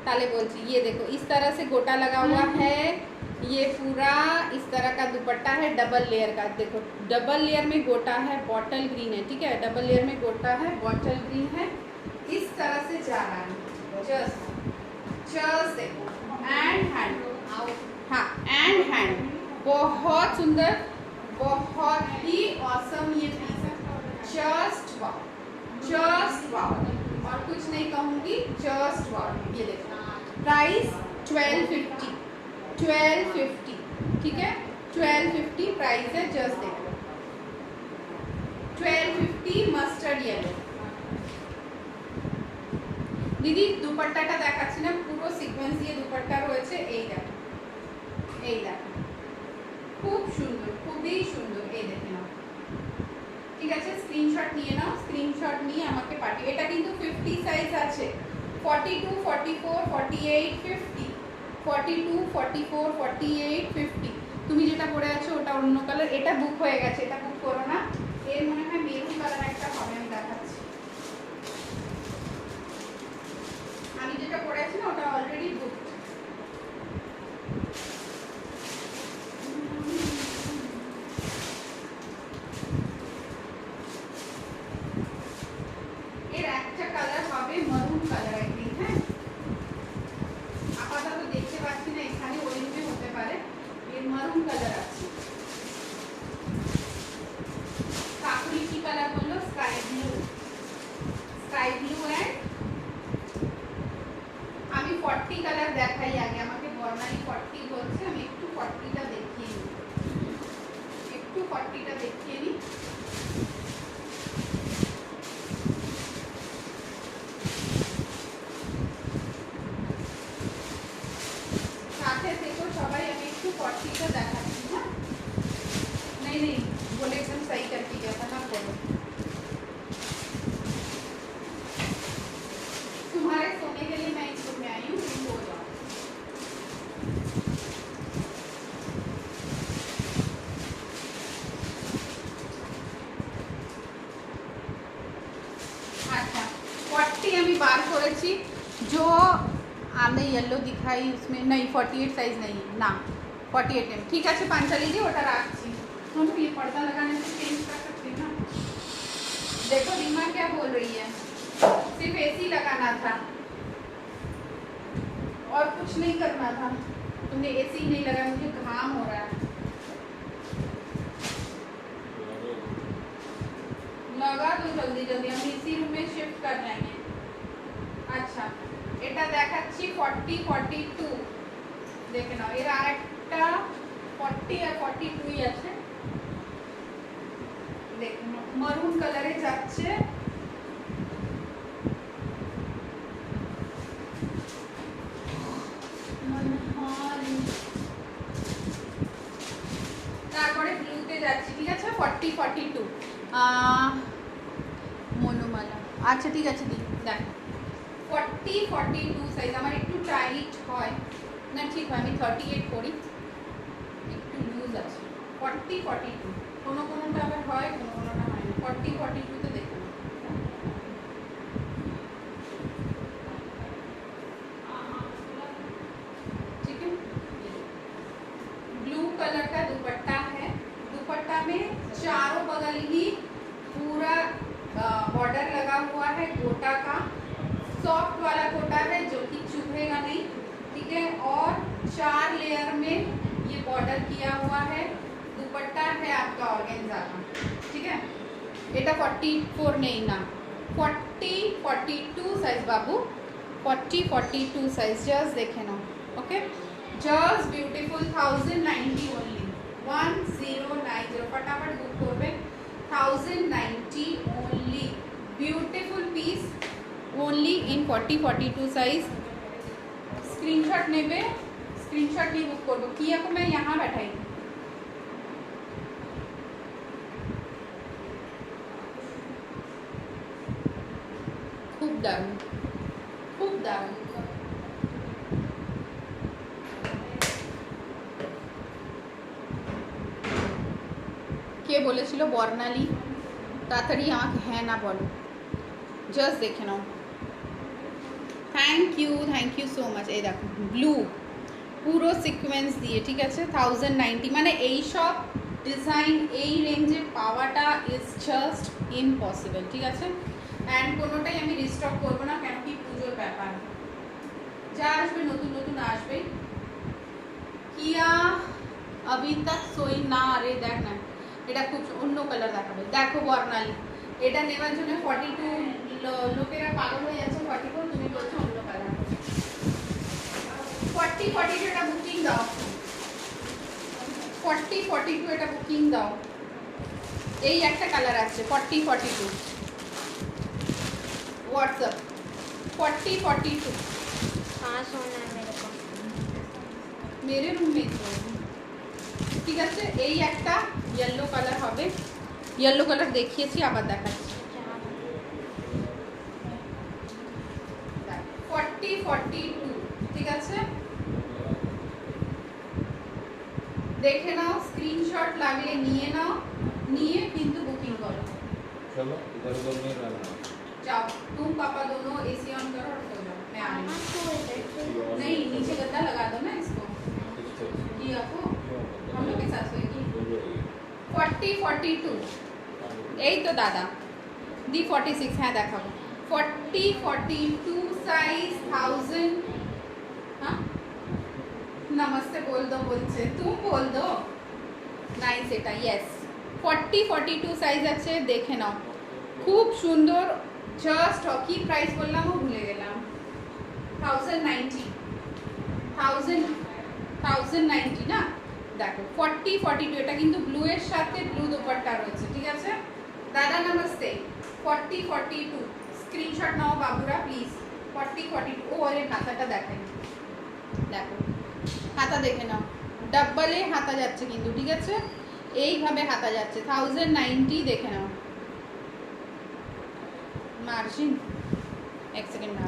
ताले बोलছি। ये देखो इस तरह से गोटा लगा हुआ है, ये पूरा इस तरह का दुपट्टा है, डबल लेयर का, देखो डबल लेयर में गोटा है, बॉटल ग्रीन है, ठीक है, डबल लेयर में गोटा है, बॉटल ग्रीन है, इस तरह से जा रहा है। जस्ट देखो एंड हैंड, हाँ एंड हैंड, बहुत सुंदर, बहुत ही ऑसम ये पीस है, जस्ट वाओ, जस्ट वाओ, और कुछ नहीं कहूँगी, जस्ट वाओ। ये देखो प्राइस 1250, 1250, ठीक है 1250 प्राइस है, जस्ट देखो 1250 মাস্টার্ড येलो। দিদি দুপাট্টাটা দেখাচ্ছি না, পুরো সিকোয়েন্স দিয়ে দুপাট্টা রয়েছে, এই দেখো, এই দেখো খুব সুন্দর, খুবই সুন্দর, এই দেখে নাও, ঠিক আছে স্ক্রিনশট নিয়ে নাও, স্ক্রিনশট নিয়ে আমাকে পাঠিয়ে। এটা কিন্তু 50 সাইজ আছে, 42 44 48 50, 42 44 48 50। তুমি যেটা পরে আছো ওটা অন্য কালার, এটা বুক হয়ে গেছে, এটা বুক করো না, এর মনে হয় মেরুন কালার একটা হবে, আমি দেখাচ্ছি। আমি যেটা পরে আছি না ওটা অলরেডি বুক। এর একটা কালার হবে মারুন কালার, আই থিঙ্ক, হ্যাঁ আপাতত দেখতে পাচ্ছি না, এখানে অরেঞ্জে হতে পারে, এর মারুন কালার আছে। কাকুলি কি কালার বললো, sky blue, sky blue and আমি 40 কালার দেখাই আগে, আমাকে বর্ণালী 40 বলছে, আমি একটু 40টা দেখিয়ে নিই, একটু 40টা দেখিয়ে নিই। साथे देखो सबाई, আমি একটু 40টা দেখাচ্ছি, হ্যাঁ नहीं नहीं बोले एकदम सही करके गया था ना, बोलो तुम्हारे सोने के लिए मैं इस रूम में आई हूँ, तुम सो जाओ। अच्छा 40 আমি বার করেছি, जो हमने येलो दिखाई उसमें नहीं, 48 साइज नहीं है ना, 48 है, ठीक है पांचाली जी ওটা রাখছি। हम ये पर्दा लगाने से चेंज कर सकते हैं ना। देखो रीमा क्या बोल रही है, सिर्फ एसी लगाना था और कुछ नहीं करना था, तुमने एसी नहीं लगाया, मुझे घाम हो रहा है। लगा दो जल्दी जल्दी, हम इसी रूम में शिफ्ट कर जाएंगे। अच्छा এটা দেখাচ্ছি 40 42, দেখে নাও, এর আরেকটা 40 আর 42 আছে, দেখুন মারুন কালারে যাচ্ছে, তারপরে ব্লুতে যাচ্ছি, ঠিক আছে 40 42 মনোমালা, আচ্ছা ঠিক আছে দি দেখো 40 42 সাইজ আমার একটু টাইট হয় না, ঠিক হয়, আমি 38 করি, একটু লুজ আছে, 40 42 কোনো কোনোটা আবার হয়, কোনো কোনোটা হয় না, 40 42 তে দেখুন। ठीक है ब्लू कलर का दुपट्टा है, दुपट्टा में चारों बगल ही पूरा बॉर्डर लगा हुआ है गोटा का, सॉफ्ट वाला गोटा है जो कि चुभेगा नहीं, ठीक है, और 4 लेयर में ये बॉर्डर किया हुआ है, दुपट्टा है आपका ऑर्गेन्जा का, ठीक है। এটা 44 नहीं ना, 40 42 साइज बाबू, 40 42 साइज, जस्ट देखे ना ওকে জাস্ট বিউটিফুল 1090 অনলি 1090 फटाफट বুক করবে 1090 only beautiful piece only in 40-42 size screenshot नेबे स्क्रीनशॉट नहीं बुक करबो किया को मैं यहाँ बैठाई खूब दारुण खूब दारुण কে বলেছিল বর্ণালী তাড়াতাড়ি আমাকে হ্যাঁ না বলো জাস্ট দেখে নাও থ্যাংক ইউ সো মাচ এই দেখো ব্লু পুরো সিকোয়েন্স দিয়ে ঠিক আছে 1090 মানে এই সব ডিজাইন এই রেঞ্জে পাওয়াটা ইজ জাস্ট ইম্পসিবল ঠিক আছে অ্যান্ড কোনোটাই আমি রিস্টক করবো না কেন কি পুজোর ব্যাপার যা আসবে নতুন নতুন আসবে কিয়া अभी तक सोई না আরে দেখ না এটা খুব অন্য কালার দেখাবে দেখো বর্ণালী এটা নেওয়ার জন্য 42 লোকেরা পাগল হয়ে যাচ্ছে 44 তুমি বলছো অন্য কালার 40-42 এটা বুকিং দাও 40-42 এটা বুকিং দাও এই একটা কালার আছে 40-42 व्हाट्सएप 40-42 कहाँ सोना है मेरे को मेरे रूम में तो ঠিক আছে এই একটা ইয়েলো কালার হবে ইয়েলো কালার দেখিয়েছি আবার দেখাচ্ছি 40-42 ঠিক আছে দেখে নাও স্ক্রিনশট লাগলে নিয়ে নাও নিয়ে কিন্তু বুকিং করো चलो इधर उधर नहीं रहना जाओ तुम पापा दोनों एसी ऑन करो और सो जाओ मैं आ रही कहाँ हूँ सो इधर नहीं नीचे गद्दा लगा दो ना इसको ये आपको हम लोग के साथ सोएगी 40-42 এই তো দাদা দি 46 হ্যাঁ দেখাবো 40-42 সাইজ 1000 हाँ नमस्ते बोल दो বলছে तुम बोल दो নাইস এটা ইয়েস 40-42 সাইজ আছে দেখে নাও খুব সুন্দর জাস্ট কি প্রাইস বললাম ও ভুলে গেলাম 1090 না দেখো 40-42 এটা কিন্তু ব্লু এর সাথে ব্লু দোপাট্টা রয়েছে ঠিক আছে দাদা নমস্তে 40-42 স্ক্রিনশট নাও বাবুরা প্লিজ 40-42 ও আরে হাতাটা দেখেন দেখো হাতা দেখে নাও ডাবলে হাতা যাচ্ছে কিন্তু ঠিক আছে এইভাবে হাতা যাচ্ছে 1090 দেখে নাও মার্জিন এক সেকেন্ড না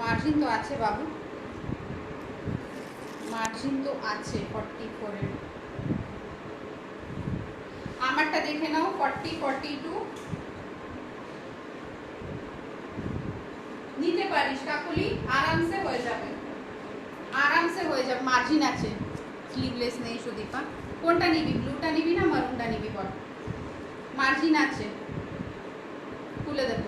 মার্জিন তো আছে বাবু মার্জিন তো আছে 44 এর আমারটা দেখে নাও 40-42 নিতে পারিস কাকুলি আরামসে হয়ে যাবে মার্জিন আছে স্লিভলেস নেই সুদীপা কোনটা নিবি ব্লুটা নিবি না মারুনটা নিবি বল মার্জিন আছে খুলে দেবো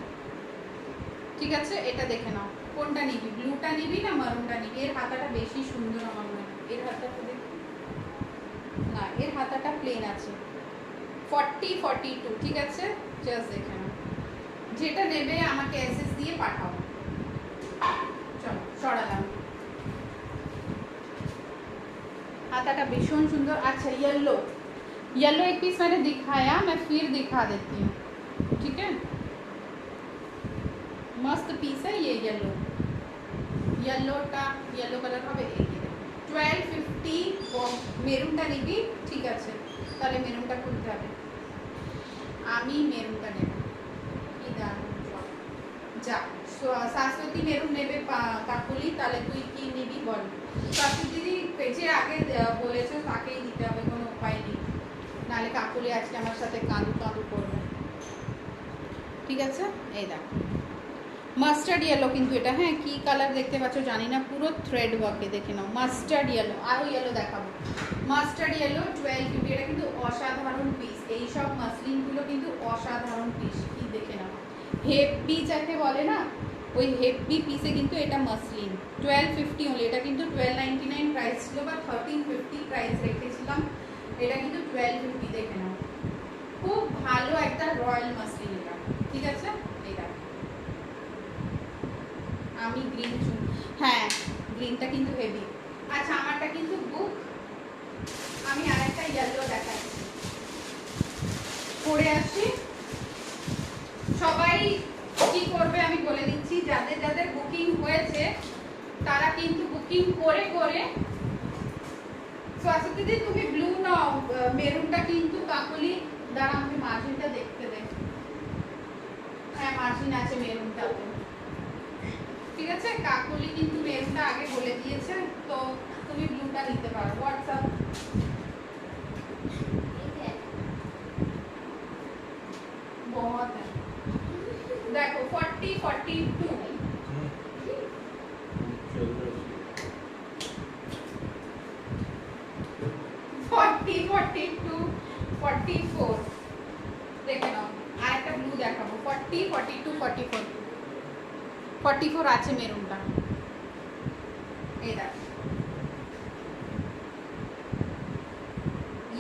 ঠিক আছে এটা দেখে নাও কোনটা নিবি ব্লুটা নিবি না মারুনটা নিবি এর হাতাটা বেশি সুন্দর আমার মনে হয় এর হাতাটা না এর হাতাটা প্লেন আছে 40-42 ঠিক আছে জাস্ট দেখে নাও যেটা নেবে আমাকে এসএস দিয়ে পাঠাও চলো সরালাম हाथाटा भीषण सुंदर अच्छा येलो एक पीस मैंने दिखाया मैं फिर दिखा देती हूँ ठीक है मस्त पीस है ये येलोटा येलो कलर হবে এই 1250 মেরুনটা নিবি ঠিক আছে তাহলে মেরুনটা খুলতে হবে আমি মেরুনটা নেব কি দাম যা শাশ্বতী মেরুন নেবে কাকুলি তাহলে তুই কি নিবি বল শাশ্বতী দিদি পেজে আগে বলেছে তাকেই দিতে হবে কোনো উপায় নেই নাহলে কাকুলি আজকে আমার সাথে কাঁদু করবে ঠিক আছে এই দেখ মাস্টার্ড ইয়েলো কিন্তু এটা হ্যাঁ কি কালার দেখতে পাচ্ছ জানি না পুরো থ্রেড ওয়ার্কে দেখে নাও মাস্টার্ড ইয়েলো আরও ইয়েলো দেখাবো মাস্টার্ড ইয়েলো 1250 এটা কিন্তু অসাধারণ পিস এই সব মাসলিনগুলো কিন্তু অসাধারণ পিস কি দেখে নাও হেভি যাকে বলে না ওই হেভি পিসে কিন্তু এটা মাসলিন 1250 অনলি এটা কিন্তু 1299 প্রাইস ছিল বা 1350 প্রাইস রেখেছিলাম এটা কিন্তু 1250 দেখে নাও খুব ভালো একটা রয়্যাল মাসলিন এটা ঠিক আছে এটা আমি গ্রিন চুন, হ্যাঁ গ্রিনটা কিন্তু হেভি। আচ্ছা আমারটা কিন্তু বুক। আমি আরেকটা ইয়েলো দেখাচ্ছি, পরে আসি। সবাই কি করবে আমি বলে দিচ্ছি, যাদের যাদের বুকিং হয়েছে তারা কিন্তু বুকিং করে করে, সরস্বতী দি তুমি ব্লু নাও, মেরুনটা কিন্তু কাকুলি, দাঁড়া আমি মার্জিনটা দেখতে দে। হ্যাঁ মার্জিন আছে মেরুনটাতে, ঠিক আছে। কাকুলি কিন্তু মেরুনটা আগে বলে দিয়েছে, তো তুমি ব্লুটা নিতে পারো। হোয়াটসঅ্যাপ बहुत है, देखो 40 42 40 42 44 দেখে নাও। আর একটা ব্লু দেখাবো 40 42 44 44 আছে মেরুনটা, এই দেখো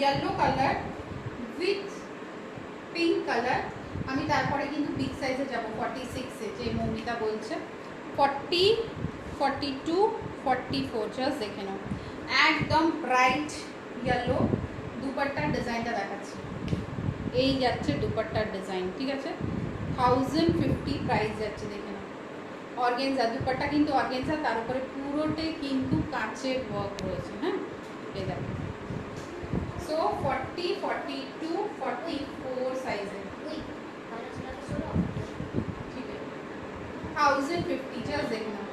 yellow colour with pink colour. আমি তারপরে কিন্তু বিগ সাইজে যাব 46 এ, যে মৌমিতা বলছে 40 42 44 জাস্ট দেখে নাও, একদম ব্রাইট ইয়েলো। দুপাট্টার ডিজাইনটা দেখাচ্ছি, এই যাচ্ছে দুপাট্টার ডিজাইন, ঠিক আছে। 1050 প্রাইস যাচ্ছে, দেখে নাও। অর্গেনজা দুপাট্টা কিন্তু অর্গেনজা, তার উপরে পুরোটাই কিন্তু কাঁচের ওয়ার্ক রয়েছে, হ্যাঁ এই দেখো। সো 40 42 44 সাইজে, ঠিক আছে 1050 জাস্ট দেখে নাও।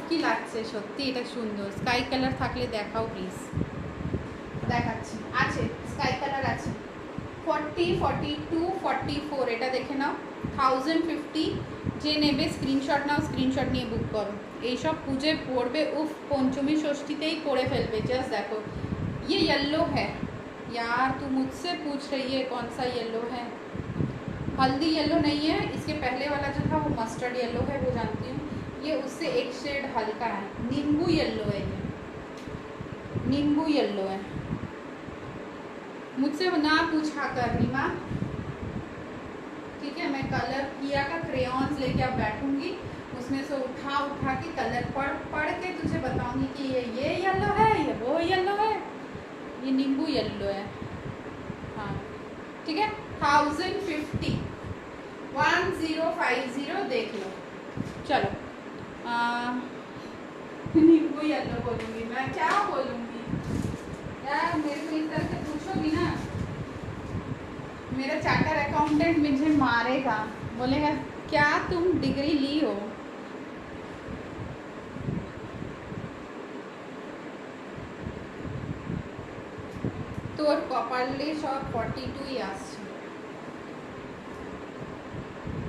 কি লাগছে সত্যি, এটা সুন্দর। স্কাই কালার থাকলে দেখাও প্লিজ। দেখাচ্ছি, আছে স্কাই কালার আছে 40 42 44, এটা দেখে নাও 1050। যে নেবে স্ক্রিনশট নাও, স্ক্রিনশট নিয়ে বুক করো। এইসব পুজোয় পড়বে, উফ পঞ্চমী ষষ্ঠীতেই পরে ফেলবে। জাস্ট দেখো, ये येलो है यार, तू मुझसे पूछ रही है कौन सा येलो है। हल्दी येलो नहीं है, इसके पहले वाला जो था वो मस्टर्ड येलो है, वो जानती हूँ। ये उससे एक शेड हल्का है, नींबू येलो है, ये नींबू येलो है। मुझसे ना पूछा कर रीमा, ठीक है। मैं कलर किया का क्रेयॉन्स लेके अब बैठूंगी, उसमें से उठा उठा के कलर पढ़ पढ़ के तुझे बताऊंगी कि ये येलो है, ये वो येलो है, ये नींबू येलो है, हाँ ठीक है। 1050 1050 देख लो। चलो नींबू येलो बोलूंगी मैं, क्या बोलूंगी यार, मेरे को इस तरह से पूछोगी ना, मेरा चार्टर अकाउंटेंट मुझे मारेगा, बोलेगा क्या तुम डिग्री ली हो। তোর কপালে সব 42ই আসছে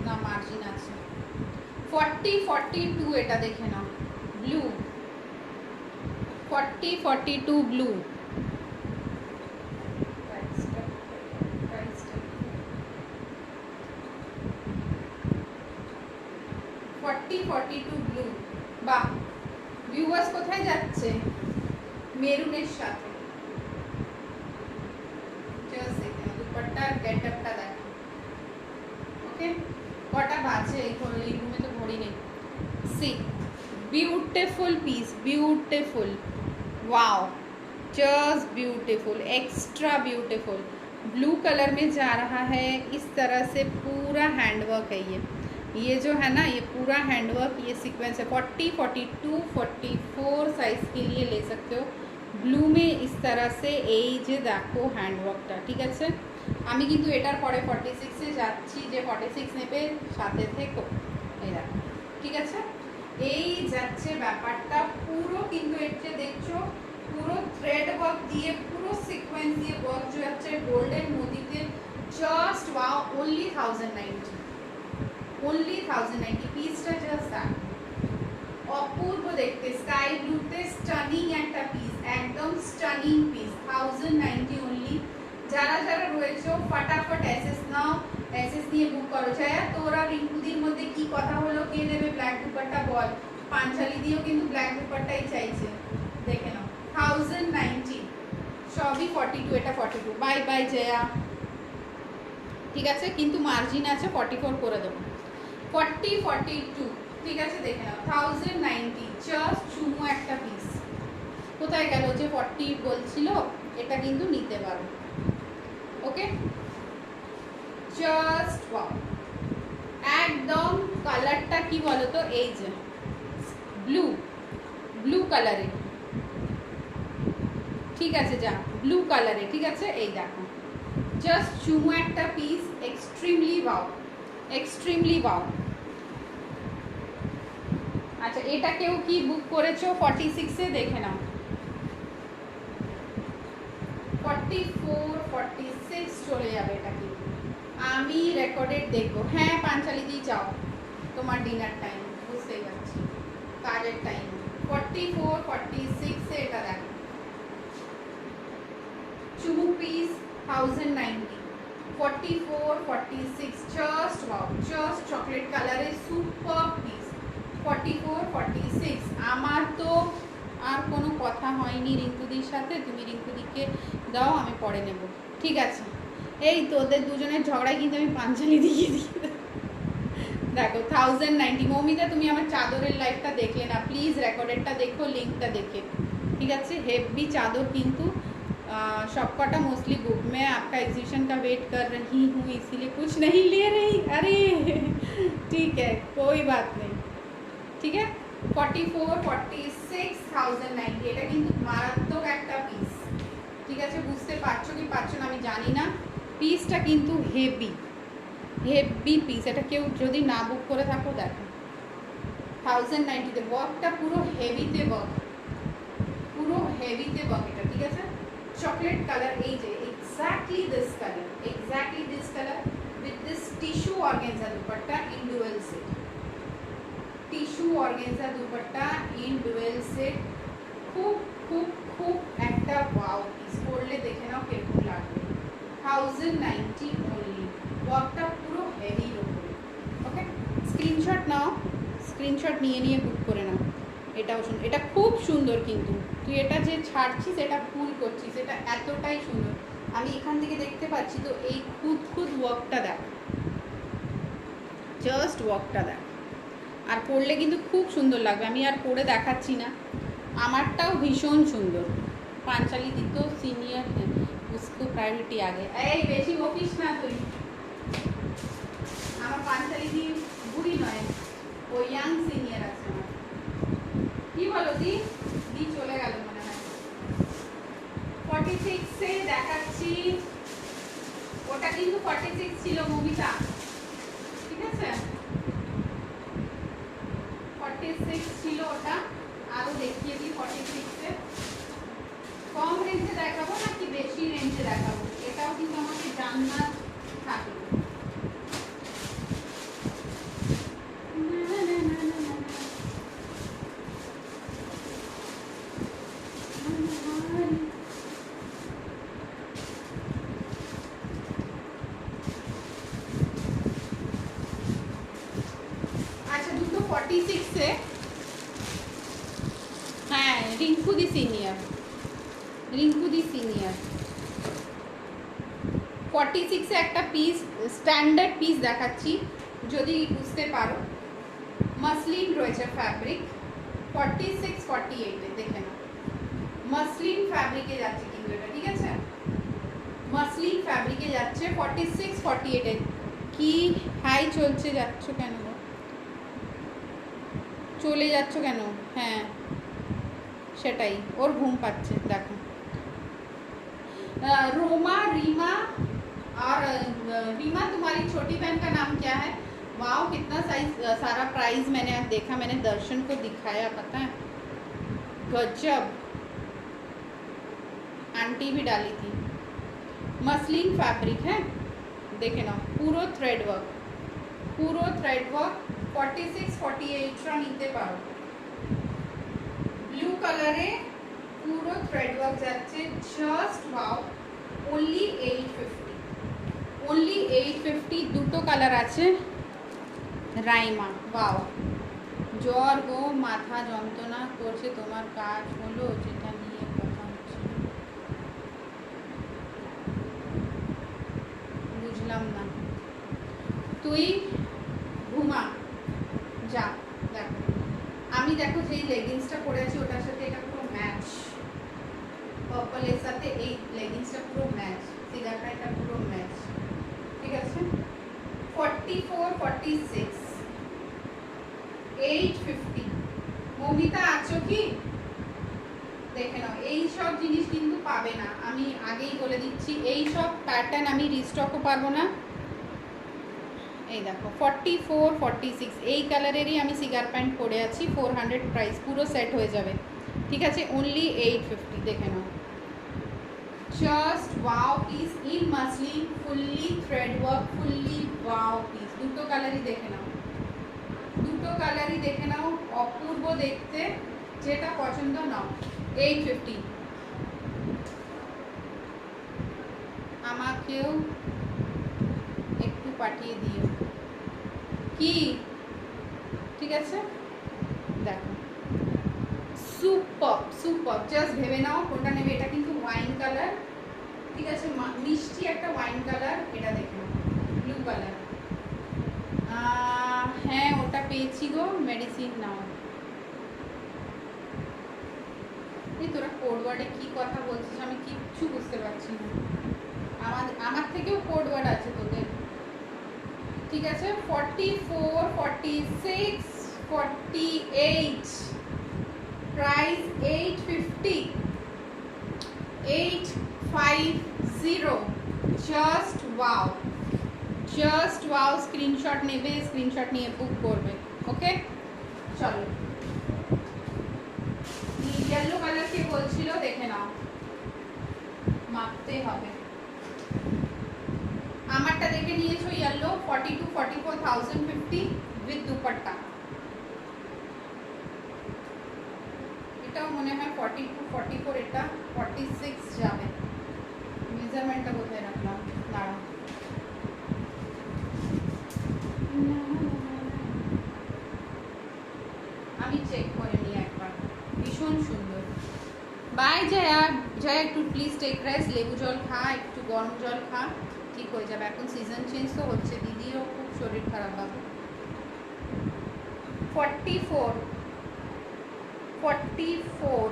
না, মার্জিন আছে 40 42। এটা দেখে নাও, ব্লু 40 42 ব্লু। 40 42 ব্লু। বাহ, ভিউয়ার্স কোথায় যাচ্ছে? মেরুনের সাথে। দুপাট্টার গেটআপটা দেখো, ওকে। কটা বাজে এই রুমে তো ঘড়ি নেই। See beautiful piece, beautiful, wow just beautiful, extra beautiful. Blue colour में जा रहा है, इस तरह से पूरा हैंडवर्क है। ये जो है ना, ये पूरा हैंडवर्क, ये सीक्वेंस है। 40 42 44 साइज के लिए ले सकते हो। ব্লু মে ইস तरह से এই যে দেখো হ্যান্ডওয়ার্কটা, ঠিক আছে। আমি কিন্তু এটার পরে 46 এ যাচ্ছি, যে 46 নেবে সাথে থেকো, এই দেখো, ঠিক আছে। এই যাচ্ছে ব্যাপারটা পুরো, কিন্তু এর যে দেখছো পুরো থ্রেড ওয়ার্ক দিয়ে, পুরো সিকোয়েন্স দিয়ে ওয়ার্ক যে যাচ্ছে গোল্ডেন মোতিতে। জাস্ট ওয়াও, only 1090, only 1090 পিসটা জাস্ট দ্যাট অপূর্ব দেখতে, স্কাই ব্লুতে স্টানিং একটা পিস, একদম স্টানিং পিস। 1090 অনলি। যারা যারা রয়েছে ফটাফট এসএস নাও, এসএস নিয়ে বুক করো। ছায়া তোরা রিঙ্কুদির মধ্যে কি কথা হলো, কে দেবে ব্ল্যাক দুপাট্টা বল। পাঞ্চালি দিয়েও কিন্তু ব্ল্যাক দুপাট্টাই চাইছে, দেখে নাও 1090। সবই 42, এটা 42। বাই বাই জয়া, ঠিক আছে। কিন্তু মার্জিন আছে 44 করে দেবো। 40 42 ঠিক আছে দেখে নাও 1090 জাস্ট চুমু একটা পিস। কোথায় গেল যে 40 বলছিল, এটা কিন্তু নিতে পারো। ওকে জাস্ট ওয়াও, একদম কালারটা কি বলো তো, এই যে ব্লু ব্লু কালারে, ঠিক আছে যা ব্লু কালারে, ঠিক আছে এই দেখো জাস্ট চুমু একটা piece, extremely wow, extremely wow. আচ্ছা এটা কেউ কি বুক করেছো 46 এ দেখে নাও, 44 46 চলে যাবে এটা কি, আমি রেকর্ডেড দেখবো। হ্যাঁ পাঞ্চালি দি যাও, তোমার ডিনার টাইম বুঝতেই পারছি, কাজের টাইম। 44 46 এ এটা দেখো চুমু piece 1090, 44 46 just wow, just chocolate কালারে সুপার পিস 44 46। আমার তো আর কোনো কথা হয়নি রিঙ্কুদির সাথে, তুমি রিঙ্কুদিকে দাও আমি পরে নেব, ঠিক আছে। এই তোদের দুজনের ঝগড়ায় কিন্তু আমি পাঞ্চালি দিয়ে দিই। দেখো 1090। মৌমিতা তুমি আমার চাদরের লাইভটা দেখলে না, প্লিজ রেকর্ডেডটা দেখো, লিঙ্কটা দেখে, ঠিক আছে। হেভি চাদর কিন্তু सब कटा मोस्टली बुक में आपका एग्जीबिशन का वेट कर रही हूँ, इसीलिए कुछ नहीं ले रही। अरे ठीक है कोई बात नहीं, ठीक है। 44 46 1090 এটা কিন্তু মারাত্মক একটা পিস, ঠিক আছে। বুঝতে পারছো কি পারছো না আমি জানি না, পিসটা কিন্তু হেভি হেভি পিস। এটা কেউ যদি না বুক করে থাকো দেখো 1090 তে ওয়ার্কটা পুরো হেভিতে ওয়ার্ক, পুরো হেভিতে ওয়ার্ক এটা, ঠিক আছে। চকলেট কালার, এই যে exactly this colour with this tissue organza dupatta in dual set, tissue organza dupatta in dual set. খুব খুব খুব একটা ওয়াও পিস, পরলে দেখে নাও কেমন লাগবে। 1090 অনলি, ওয়ার্কটা পুরো হেভির উপরে। ওকে স্ক্রিনশট নাও, স্ক্রিনশট নিয়ে নিয়ে বুক করে নাও। এটাও সুন্দর, এটা খুব সুন্দর কিন্তু তুই এটা যে ছাড়ছিস এটা ফুল করছিস, এটা এতটাই সুন্দর। আমি এখান থেকে দেখতে পাচ্ছি তো, এই খুদ ওয়ার্কটা দেখ, জাস্ট ওয়ার্কটা দেখ, আর পরলে কিন্তু খুব সুন্দর লাগবে। আমি আর পরে দেখাচ্ছি না, আমারটাও ভীষণ সুন্দর। পাঞ্চালি দি তো সিনিয়র उसको प्रायोरिटी आगे। এই বেশি বকিস না তুই, আমার পাঞ্চালি দি বুড়ি নয়, ও ইয়াং সিনিয়র আছে আমার। কি বলো দি, দি চলে গেল মনে হয়। 46 এ দেখাচ্ছি, ওটা কিন্তু 46 ছিল মমিতা, ঠিক আছে 46 ছিল ওটা। আরো দেখিয়ে দিই 46 এ। কম রেঞ্জে দেখাবো নাকি বেশি রেঞ্জে দেখাবো, এটাও কিন্তু আমাকে জানার থাকে। আচ্ছা দুটো 46 এ, হ্যাঁ রিঙ্কু দি সিনিয়র, রিঙ্কু দি সিনিয়র 46 এ একটা পিস, স্ট্যান্ডার্ড পিস দেখাচ্ছি যদি বুঝতে পারো। মাসলিন রয়েছে ফ্যাব্রিক, 46 48 এ দেখে নাও। মাসলিন ফ্যাব্রিকে যাচ্ছে কিন্তু এটা, ঠিক আছে মাসলিন ফ্যাব্রিকে যাচ্ছে 46 48 এ। কি হাই চলছে, যাচ্ছ কেন গো? চলে যাচ্ছ কেন? হ্যাঁ সেটাই, ওর ঘুম পাচ্ছে দেখো। रोमा रीमा, और रीमा तुम्हारी छोटी बहन का नाम क्या है? वाओ कितना सारा प्राइस मैंने आज देखा, मैंने दर्शन को दिखाया पता है, गजब। आंटी भी डाली थी। मसलिन फैब्रिक है, देखे ना पूरा थ्रेड वर्क, 46 48 নিতে পারো। ব্লু কালারে পুরো থ্রেড ওয়ার্ক যাচ্ছে, জাস্ট ওয়াও। only 850 দুটো কালার আছে। রাইমা ওয়াও, জ্বর গো, মাথা যন্ত্রণা করছে, তোমার কাজ হলো যেটা নিয়ে কথা হচ্ছে, বুঝলাম না। তুই ঘুমা যা। দেখো যেই লেগিংসটা পরে আছি ওটার সাথে এটা পুরো ম্যাচ, পার্পলের সাথে এই লেগিংসটা পুরো ম্যাচ, সিগারটা এটা পুরো ম্যাচ, ঠিক আছে। 44 46 850। মৌমিতা আছো কি? দেখে নাও, এই সব জিনিস কিন্তু পাবে না, আমি আগেই বলে দিচ্ছি, এই সব প্যাটার্ন আমি রিস্টকও পারবো না। এই দেখো 44 46 এই কালারেরই আমি সিগার প্যান্ট পরে আছি, 400 প্রাইস, পুরো সেট হয়ে যাবে, ঠিক আছে। অনলি 850, দেখে নাও। Just wow piece in muslin, fully thread work, fully wow piece. দুটো কালারই দেখে নাও, দুটো কালারই দেখে নাও, অপূর্ব দেখতে, যেটা পছন্দ নাও। 850। আমাকেও একটু পাঠিয়ে দিও কি, ঠিক আছে। দেখো সুপার সুপার, জাস্ট ভেবে নাও কোনটা নেবে। এটা কিন্তু ওয়াইন কালার, ঠিক আছে, মিষ্টি একটা ওয়াইন কালার। এটা দেখে নাও, ব্লু কালার। হ্যাঁ ওটা পেয়েছি গো, মেডিসিন নাও। এই তোরা কোড ওয়ার্ডে কি কথা বলছিস আমি কিচ্ছু বুঝতে পারছি না, আমার থেকেও কোড ওয়ার্ড আছে তোদের, ঠিক আছে। 44 46 48 price 850 850। Just wow, just wow. Screenshot নেবে, স্ক্রিনশট নিয়ে বুক করবে, ওকে। চলো, ইয়েলো কালার কে বলছিল দেখে নাও, মাপতে হবে। আমারটা দেখে নিয়েছো ইয়েলো, 42 44 1050 উইথ দুপাট্টা। এটাও মনে হয় 42 44, এটা 46 যাবে। মেজারমেন্টটা কোথায় রাখলাম, দাঁড়াও। আমি চেক করে নিই একবার, ভীষণ সুন্দর। বাই জয়া, জয়া একটু প্লিজ টেক রেস্ট, লেবু জল খা, একটু গরম জল খা, ঠিক হয়ে যাবে। এখন সিজন চেঞ্জ তো হচ্ছে, দিদিরও খুব শরীর খারাপ হবে। 44 44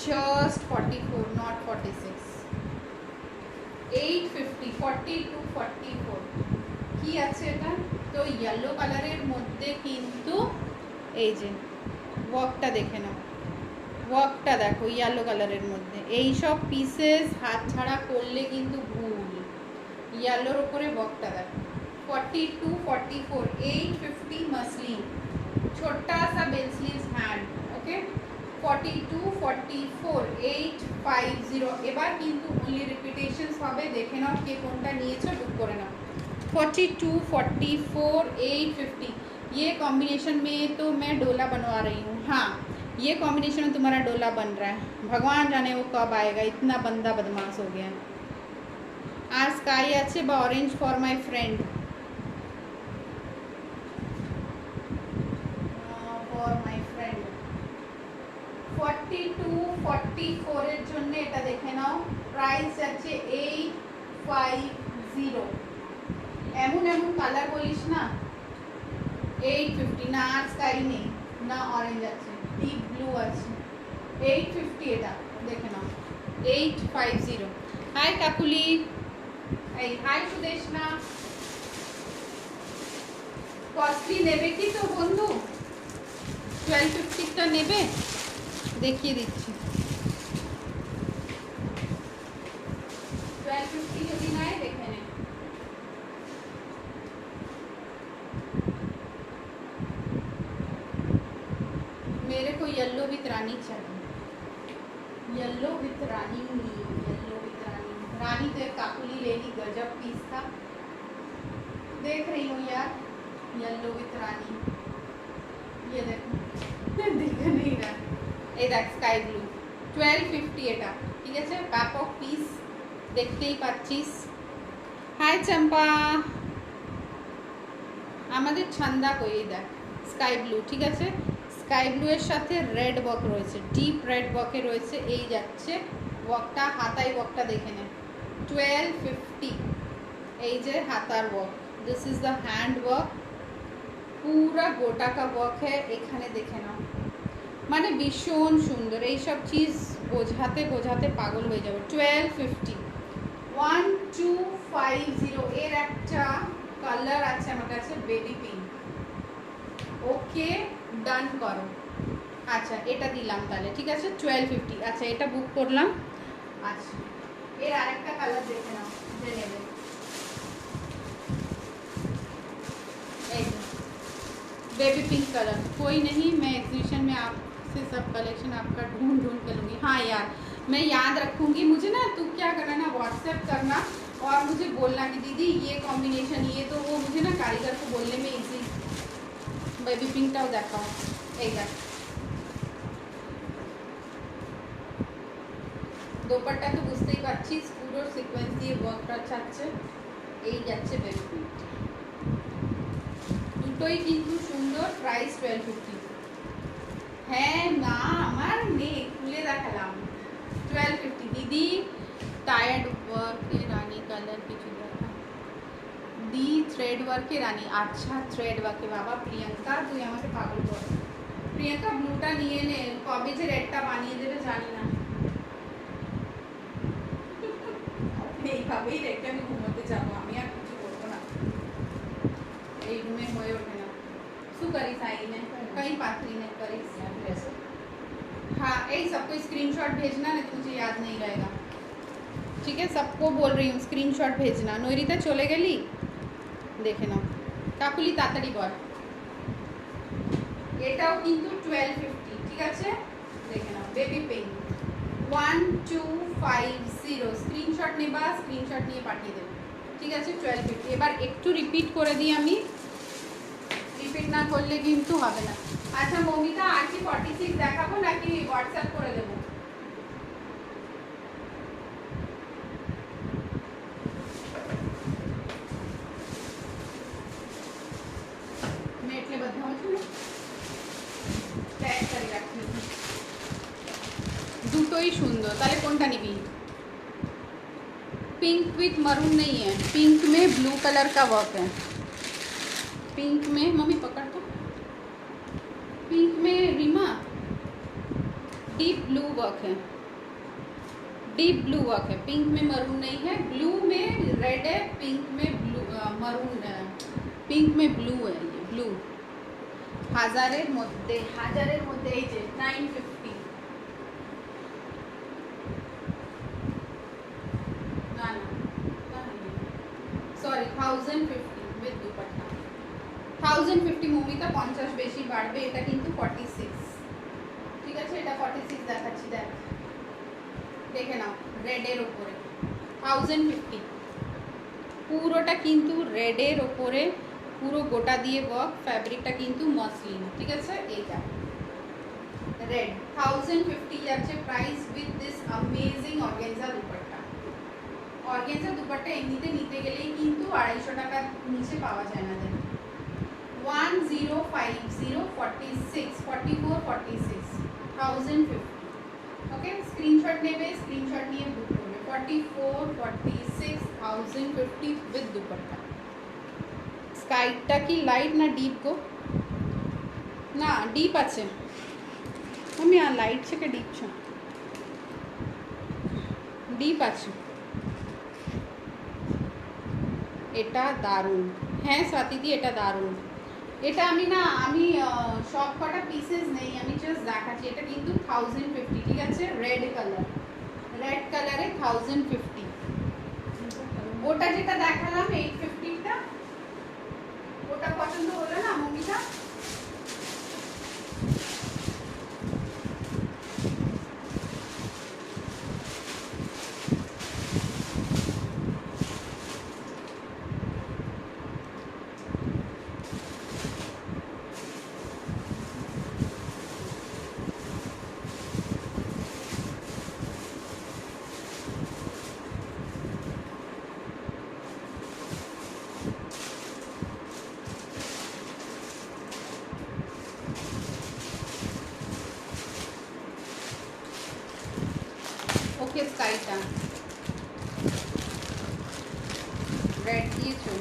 just 44 not 46। 850 42 44 কি আছে এটা তো ইয়েলো কালারের মধ্যে, কিন্তু এই যে ওয়ার্কটা দেখে নাও, ওয়ার্কটা দেখো ইয়েলো কালারের মধ্যে। এই সব পিসেস হাত ছাড়া করলে কিন্তু ভুল। ইয়েলোর উপরে ওয়ার্কটা দেখো। 42 44 850 मसलिन, छोटा सा बेल स्लीव्स हैंड, ओके। 42 44 850। এবার কিন্তু অনলি রিপিটেশনস হবে, দেখে নাও কে কোনটা নিয়েছো, বুক করে নাও। 42 44 850। ये कॉम्बिनेशन में तो मैं डोला बनवा रही हूँ। हाँ ये कॉम्बिनेशन में तुम्हारा डोला बन रहा है, भगवान जाने वो कब आएगा, इतना बंदा बदमाश हो गया है। আর স্কাই আছে বা orange for my friend, for my friend. 42 44 এর জন্য এটা দেখে নাও, প্রাইস আছে 850। এমন এমন কালার বলিস না। 850 না, আর স্কাই নেই না, অরেঞ্জ আছে, ডিপ ব্লু আছে। 850 এটা দেখে নাও, 850। হাই কাকুলি, এই হাই সুদেশনা। কস্টলি নেবে কি তো বন্ধু, 1250টা নেবে, দেখিয়ে দিচ্ছি। 1250 যদি নেয় দেখে নে। मेरे को येलो विथ रानी चाहिए, येलो विथ रानी, येलो विथ रानी। रानी तो एक काकुली ले ली, गजब पीस था, देख रही हूँ यार। येलो विथ रानी, ये देखो दिख नहीं रहा, ये देख स्काई ब्लू। 1250 এটা, ঠিক আছে। ব্যাপক পিস, দেখতেই পাচ্ছিস। হাই চম্পা, আমাদের ছান্দা কই, এই দেখ স্কাই ব্লু, ঠিক আছে। স্কাই ব্লু এর সাথে রেড ওয়ার্ক রয়েছে, ডিপ রেড ওয়ার্কে রয়েছে, এই যাচ্ছে ওয়ার্কটা, হাতায় ওয়ার্কটা দেখে নে। 1250 এই যে হাতার work, this is the hand work, পুরা গোটা কা ওয়ার্ক হ্যাঁ এখানে দেখে নাও মানে ভীষণ সুন্দর এইসব চিজ বোঝাতে বোঝাতে পাগল হয়ে যাবে 1250 1250 এর একটা কালার আছে আমার কাছে বেবি পিঙ্ক ওকে ডান করো আচ্ছা এটা দিলাম তাহলে ঠিক আছে 1250 আচ্ছা এটা বুক করলাম আচ্ছা এর আরেকটা কালার দেখে নাও যে নেবে এই बेबी पिंक कलर कोई नहीं मैं एग्जीबिशन में आपसे सब कलेक्शन आपका ढूंढ ढूंढ कर लूँगी हाँ यार मैं याद रखूँगी मुझे ना तू क्या करना ना व्हाट्सएप करना और मुझे बोलना कि दीदी ये कॉम्बिनेशन ये तो वो मुझे ना कारीगर को बोलने में इजी बेबी पिंकটাও দেখাও এই দেখ দোপাট্টা তো বুঝতেই পারছিস পুরো সিকোয়েন্স দিয়ে ওয়ার্কটা ছাড়ছে এই যাচ্ছে বেবি পিঙ্ক দুটোই কিন্তু সুন্দর প্রাইস 1250 হ্যাঁ না আমার নেই খুলে দেখালাম 1250 দিদি টায়ার্ড ওয়ার্কে রানী কালার কিছু দেখা দি থ্রেড ওয়ার্কে রানী আচ্ছা থ্রেড ওয়ার্কে বাবা প্রিয়াঙ্কা তুই আমাকে পাগল কর প্রিয়াঙ্কা ব্লুটা নিয়ে নে কবে যে রেডটা বানিয়ে দেবে জানি না এইভাবেই রেখে আমি ঘুমোতে যাবো আমি আর কিছু করবো না এই रूम होए उठे ना शू करी साई ने कहीं पाथरी ने करी हाँ यही सबको स्क्रीनशॉट भेजना नहीं तो मुझे याद नहीं रहेगा ठीक है सबको बोल रही हूँ स्क्रीनशॉट भेजना नोरिता चले गली देखे ना কাকুলি তাড়াতাড়ি বল এটাও কিন্তু 1250 ঠিক আছে দেখে নাও বেবি পিঙ্ক 1250 স্ক্রিনশট নেবা স্ক্রিনশট নিয়ে পাঠিয়ে দেব ঠিক আছে 1250 এবার একটু রিপিট করে দিই আমি রিপিট না করলে কিন্তু হবে না আচ্ছা মমিতা আর কি 46 দেখাবো নাকি হোয়াটসঅ্যাপ করে দেব নেটলে બધા হচ্ছে না ট্যাগ করে রাখি দুটোই সুন্দর তাহলে কোনটা নিবি पिंक विथ मरून नहीं है पिंक में ब्लू कलर का वर्क है पिंक में मम्मी पकड़ तो पिंक में रीमा डीप ब्लू वर्क है डीप ब्लू वर्क है पिंक में मरून नहीं है ब्लू में रेड है पिंक में ब्लू मरून है पिंक में ब्लू है ये ब्लू হাজারের মধ্যে এই যে 950 না না সরি 1050 উইথ দুপাট্টা 1050 মুভিটা 50 বেশি বাড়বে এটা কিন্তু 46 ঠিক আছে এটা 46 দেখাচ্ছি দেখ দেখে নাও রেডের উপরে 1050 পুরোটা কিন্তু রেডের উপরে পুরো গোটা দিয়ে ওয়ার্ক ফ্যাব্রিকটা কিন্তু মসলিন ঠিক আছে এইটা রেড 1050 যাচ্ছে price with this amazing organza dupatta organza dupatta এমনিতে নিতে গেলেই কিন্তু 250 টাকার নিচে পাওয়া যায় না দেন 1050 46 44 46 1050 ওকে স্ক্রিনশট নেবে স্ক্রিনশট নিয়ে বুক করবে 44 46 1050 উইথ দুপাট্টা স্কাইটা কি লাইট না ডিপ গো না ডিপ আছে আমি আর লাইট থেকে ডিপ ছ ডিপ আছে এটা দারুণ হ্যাঁ স্বাতিদি এটা দারুণ এটা আমি না আমি সব কটা পিসেস নেই আমি জাস্ট দেখাচ্ছি এটা কিন্তু 1050 ঠিক আছে রেড কালারে 1050 ওটা যেটা দেখালাম 850 টা ওটা পছন্দ হলো না মমিতা ওকে স্কাইটা রেড দিয়েছো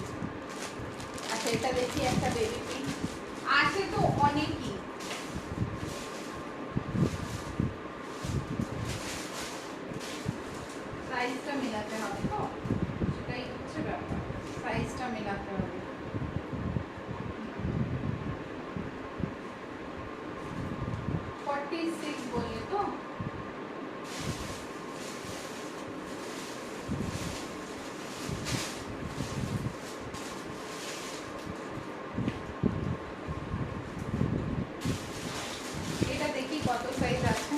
আচ্ছা এটা দেখি একটা বেবি পিঙ্ক 46 বললে তো? এটা দেখি কত সাইজ আছে।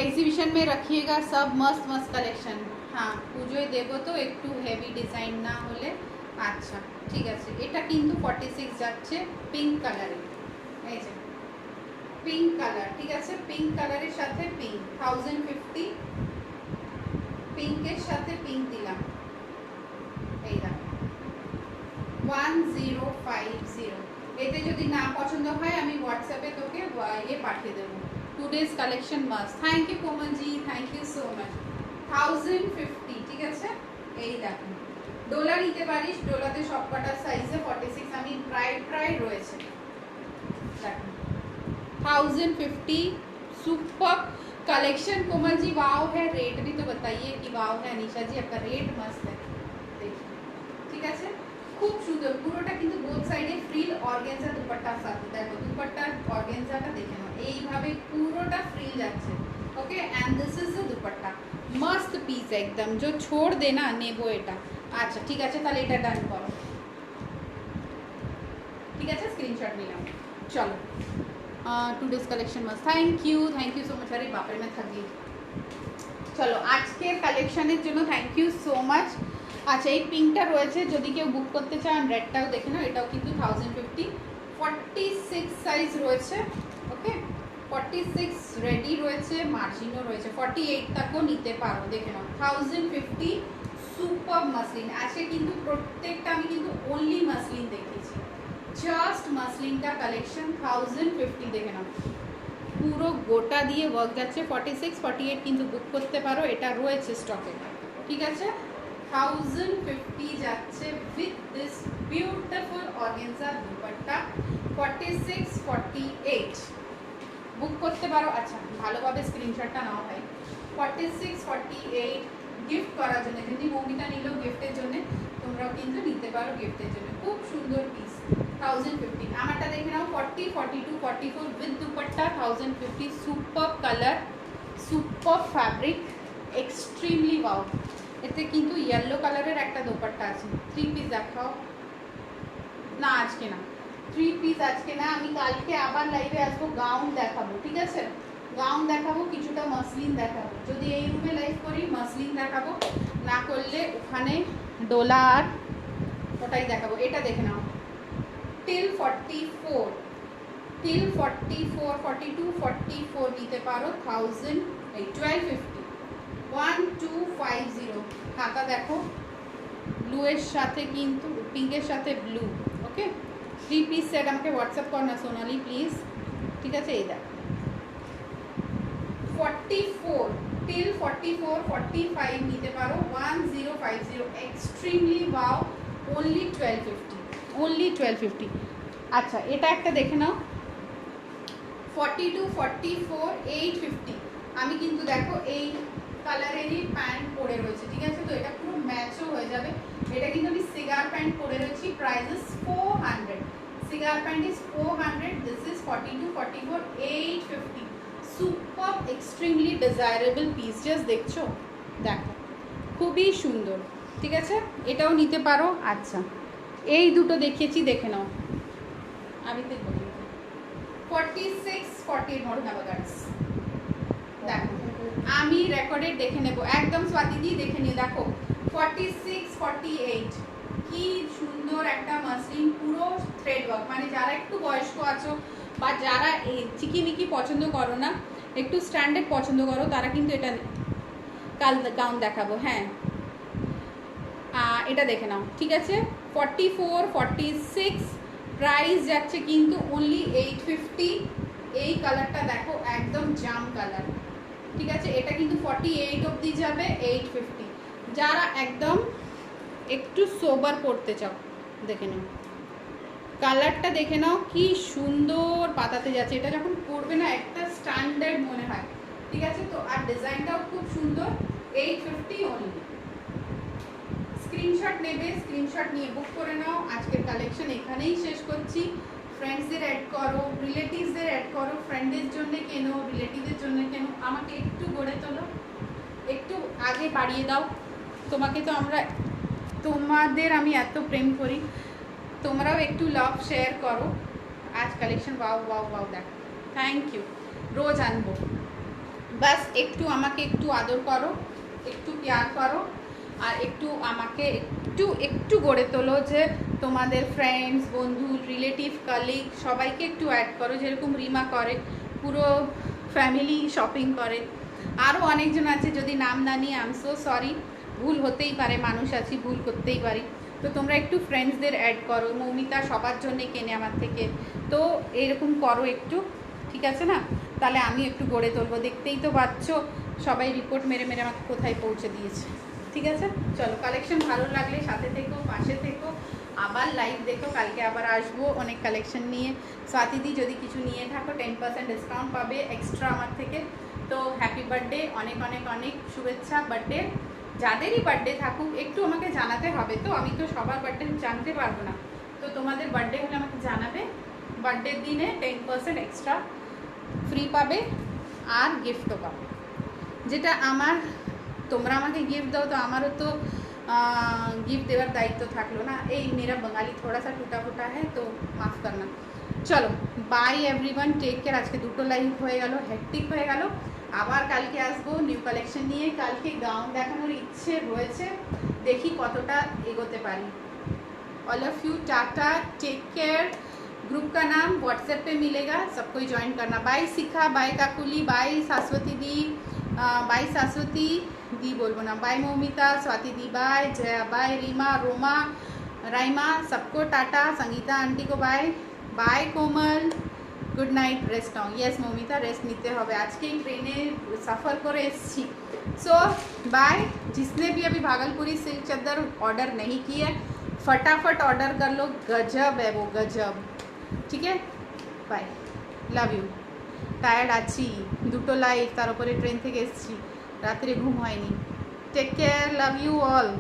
एग्जीबिशन में रखिएगा सब मस्त मस्त कलेक्शन। हाँ পুজোয় দেবো তো একটু হেভি ডিজাইন না হলে। আচ্ছা ঠিক আছে, এটা কিন্তু 46 যাচ্ছে পিঙ্ক কালারে। এই যে পিঙ্ক কালার, ঠিক আছে, পিঙ্ক কালারের সাথে পিঙ্ক 1050, পিঙ্কের সাথে পিঙ্ক দিলাম। এই দেখো 1050। এতে যদি না পছন্দ হয় আমি হোয়াটসঅ্যাপে তোকে ইয়ে পাঠিয়ে দেবো। Today's collection must. Thank you Komal ji, thank you so much. 1050, ঠিক আছে। এই দেখো ডোলা নিতে পারিস, ডোলাতে সব কটা সাইজে 46 আমি প্রায় রয়েছে। দেখো 1050 सुपर कलेक्शन। कोमल जी वाव है, रेट भी तो बताइए कि वाव है। अनीशा जी आपका रेट मस्त है, देखिए ঠিক আছে, খুব সুন্দর। পুরোটা কিন্তু বোথ সাইডে ফ্রিল অর্গানজা দুপাট্টার সাথে। দেখো দুপাট্টার অর্গানজাটা দেখে নাও, এইভাবে পুরোটা ফ্রিল যাচ্ছে। Okay, and this is the dupatta. मस्त পিস একদম, जो छोड़ देना নেবো এটা। আচ্ছা ঠিক আছে, তাহলে এটা ডান করো। ঠিক আছে, স্ক্রিনশট নিলাম। চলো today's collection must. Thank you so much. আরে বাপরে मैं थक गई। চলো আজকের কালেকশনের জন্য থ্যাংক ইউ সো মাচ। আচ্ছা এই পিঙ্কটা রয়েছে, যদি কেউ বুক করতে চান রেডটাও দেখে নাও, এটাও কিন্তু 1050, 46 সাইজ রয়েছে। ওকে 46 রেডি রয়েছে, মার্জিনও রয়েছে, 48 তাকেও নিতে পারো, দেখে নাও 1050 সুপার মাসলিন। আজকে কিন্তু প্রত্যেকটা আমি কিন্তু অনলি মাসলিন দেখিয়েছি, জাস্ট মাসলিনটা কালেকশন 1050 দেখে নাও, পুরো গোটা দিয়ে ওয়ার্ক যাচ্ছে। 46 48 কিন্তু বুক করতে পারো, এটা রয়েছে স্টকে। ঠিক আছে, 1050 যাচ্ছে with this beautiful organza dupatta. 46 48 বুক করতে পারো। আচ্ছা ভালোভাবে স্ক্রিনশটটা নাও ভাই। 46 48 গিফট করার জন্য, যদি মৌমিতা নিল গিফটের জন্য, তোমরাও কিন্তু নিতে পারো গিফটের জন্য। খুব সুন্দর পিস 1050। আমারটা দেখে নাও 40 42 44 with dupatta 1050। Super colour, super fabric, extremely wow. এতে কিন্তু ইয়েলো কালারের একটা দোপাট্টা আছে। 3 পিস দেখাও না, আজকে না 3 পিস আজকে না, আমি কালকে আবার লাইভে আসবো, গাউন দেখাবো। ঠিক আছে, গাউন দেখাবো, কিছুটা মাসলিন দেখাবো। যদি এই রুমে লাইভ করি মাসলিন দেখাবো, না করলে ওখানে ডোলা আর ওটাই দেখাবো। এটা দেখে নাও টিল 44, টিল 44 42 44 নিতে পারো 1250 1250। হাতা দেখো ব্লু এর সাথে কিন্তু পিঙ্কের সাথে ব্লু। ওকে 3 পিস সেট আমাকে হোয়াটসঅ্যাপ কর না সোনালি প্লিজ। ঠিক আছে, এই দেখ 44 টিল 44 45 নিতে পারো 1050। Extremely wow, only 1250, only 1250। আচ্ছা এটা একটা দেখে নাও 42 44 850। আমি কিন্তু দেখো এই কালারেরই প্যান্ট পরে রয়েছে। ঠিক আছে, তো এটা পুরো ম্যাচও হয়ে যাবে। এটা কিন্তু আমি সিগার প্যান্ট পরে রয়েছি, price is 400। Cigar pant is 400, this is 42 44 850। Super extremely desirable piece, just দেখছো, দেখো খুবই সুন্দর। ঠিক আছে, এটাও নিতে পারো। আচ্ছা এই দুটো দেখিয়েছি, দেখে নাও। আমি তো 46 48 মডার্স দেখো, আমি রেকর্ডেড দেখে নেব একদম। স্বাতি দি দেখে নিও, দেখো 46 48 কি সুন্দর একটা মাসলিন, পুরো থ্রেড ওয়ার্ক। মানে যারা একটু বয়স্ক আছো বা যারা চিকিমিকি পছন্দ করো না, একটু স্ট্যান্ডার্ড পছন্দ করো, তারা কিন্তু এটা কাল গাউন দেখাবো। হ্যাঁ এটা দেখে নাও। ঠিক আছে, 44 46 প্রাইস যাচ্ছে কিন্তু অনলি 850। এই কালারটা দেখো একদম জাম কালার। ঠিক আছে, এটা কিন্তু 48 অবধি যাবে 850। যারা একদম একটু সোবার পড়তে চাও দেখে নাও, কালারটা দেখে নাও কি সুন্দর পাতাতে যাচ্ছে। এটা যখন পরবে না একটা স্ট্যান্ডার্ড মনে হয়। ঠিক আছে, তো আর ডিজাইনটাও খুব সুন্দর। 850 অনলি। স্ক্রিনশট স্ক্রিনশট নেবে, স্ক্রিনশট নিয়ে বুক করে নাও। আজকের কালেকশন এখানেই শেষ করছি। ফ্রেন্ডসদের অ্যাড করো, রিলেটিভসদের অ্যাড করো, ফ্রেন্ডের জন্য কেনো, রিলেটিভের জন্য কেনো। আমাকে একটু গড়ে তোলো, একটু আগে বাড়িয়ে দাও। তোমাদের আমি এত প্রেম করি, তোমরাও একটু লাভ শেয়ার করো। আজ কালেকশন ওয়াও ওয়াও ওয়াও দেখো, থ্যাংক ইউ। রোজ আনবো, বাস একটু আমাকে একটু আদর করো, একটু প্যার করো, আর একটু আমাকে একটু গড়ে তোলো যে তোমাদের ফ্রেন্ডস, বন্ধু, রিলেটিভ, কালিগ সবাইকে একটু অ্যাড করো, যেরকম রিমা করে, পুরো ফ্যামিলি শপিং করে। আরও অনেকজন আছে, যদি নাম না নিয়ে আই এম সো সরি, ভুল হতেই পারে, মানুষ আছি, ভুল করতেই পারি। তো তোমরা একটু ফ্রেন্ডসদের অ্যাড করো। মৌমিতা সবার জন্যে কেনে আমার থেকে, তো এরকম করো একটু, ঠিক আছে না? তাহলে আমি একটু গড়ে তুলবো। দেখতেই তো পাচ্ছ সবাই রিপোর্ট মেরে মেরে আমাকে কোথায় পৌঁছে দিয়েছে। ঠিক আছে, চলো কালেকশন ভালো লাগলে সাথে থেকো, পাশে থেকো, আবার লাইভ দেখো। কালকে আবার আসবো অনেক কালেকশন নিয়ে। স্বাতিদি যদি কিছু নিয়ে থাকো 10% ডিসকাউন্ট পাবে এক্সট্রা আমার থেকে। তো হ্যাপি বার্থডে, অনেক অনেক অনেক শুভেচ্ছা। বার্থডে যাদেরই বার্থডে থাকুক একটু আমাকে জানাতে হবে, তো আমি তো সবার বার্থডে জানতে পারবো না। তো তোমাদের বার্থডে হলে আমাকে জানাবে। বার্থডের দিনে 10% এক্সট্রা ফ্রি পাবে, আর গিফটও পাবে। যেটা আমার, তোমরা আমাকে গিফট দাও তো আমারও তো गिफ्ट देवर दायित्व থাকলো না। এই मेरा बंगाली थोड़ा सा टूटा फूटा है तो माफ़ करना। চলো বাই এভরিওয়ান, টেক কেয়ার। আজকে দুটো লাইভ হয়ে গেল, হেক্টিক হয়ে গেল। আবার কালকে আসবো নিউ কালেকশন নিয়ে। কালকে গাউন দেখানোর ইচ্ছে রয়েছে, দেখি কতটা এগোতে পারি। All of you tata, take care. Group का नाम व्हाट्सएप पे मिलेगा, सबको ज्वाइन करना। Bye Shikha, bye Kakuli, bye Shashwati di, bye Shashwati di बोलबो ना, bye Moumita, Swati di bye, Jaya bye, Rima, Roma, Raima, सबको टाटा। संगीता आंटी को bye bye. Komal good night, rest now. Yes Moumita, rest নিতে হবে, আজকে ট্রেনে सफ़र করে এসেছি। So bye. जिसने भी अभी भागलपुरी सिल्क चादर ऑर्डर नहीं किया फटाफट ऑर्डर कर लो, गजब है वो, गजब। ठीक है, बाय, লাভ ইউ। টায়ার্ড আছি, দুটো লাইভ, তার উপরে ট্রেন থেকে এসেছি, রাত্রে ঘুম হয়নি। Take care, love you all.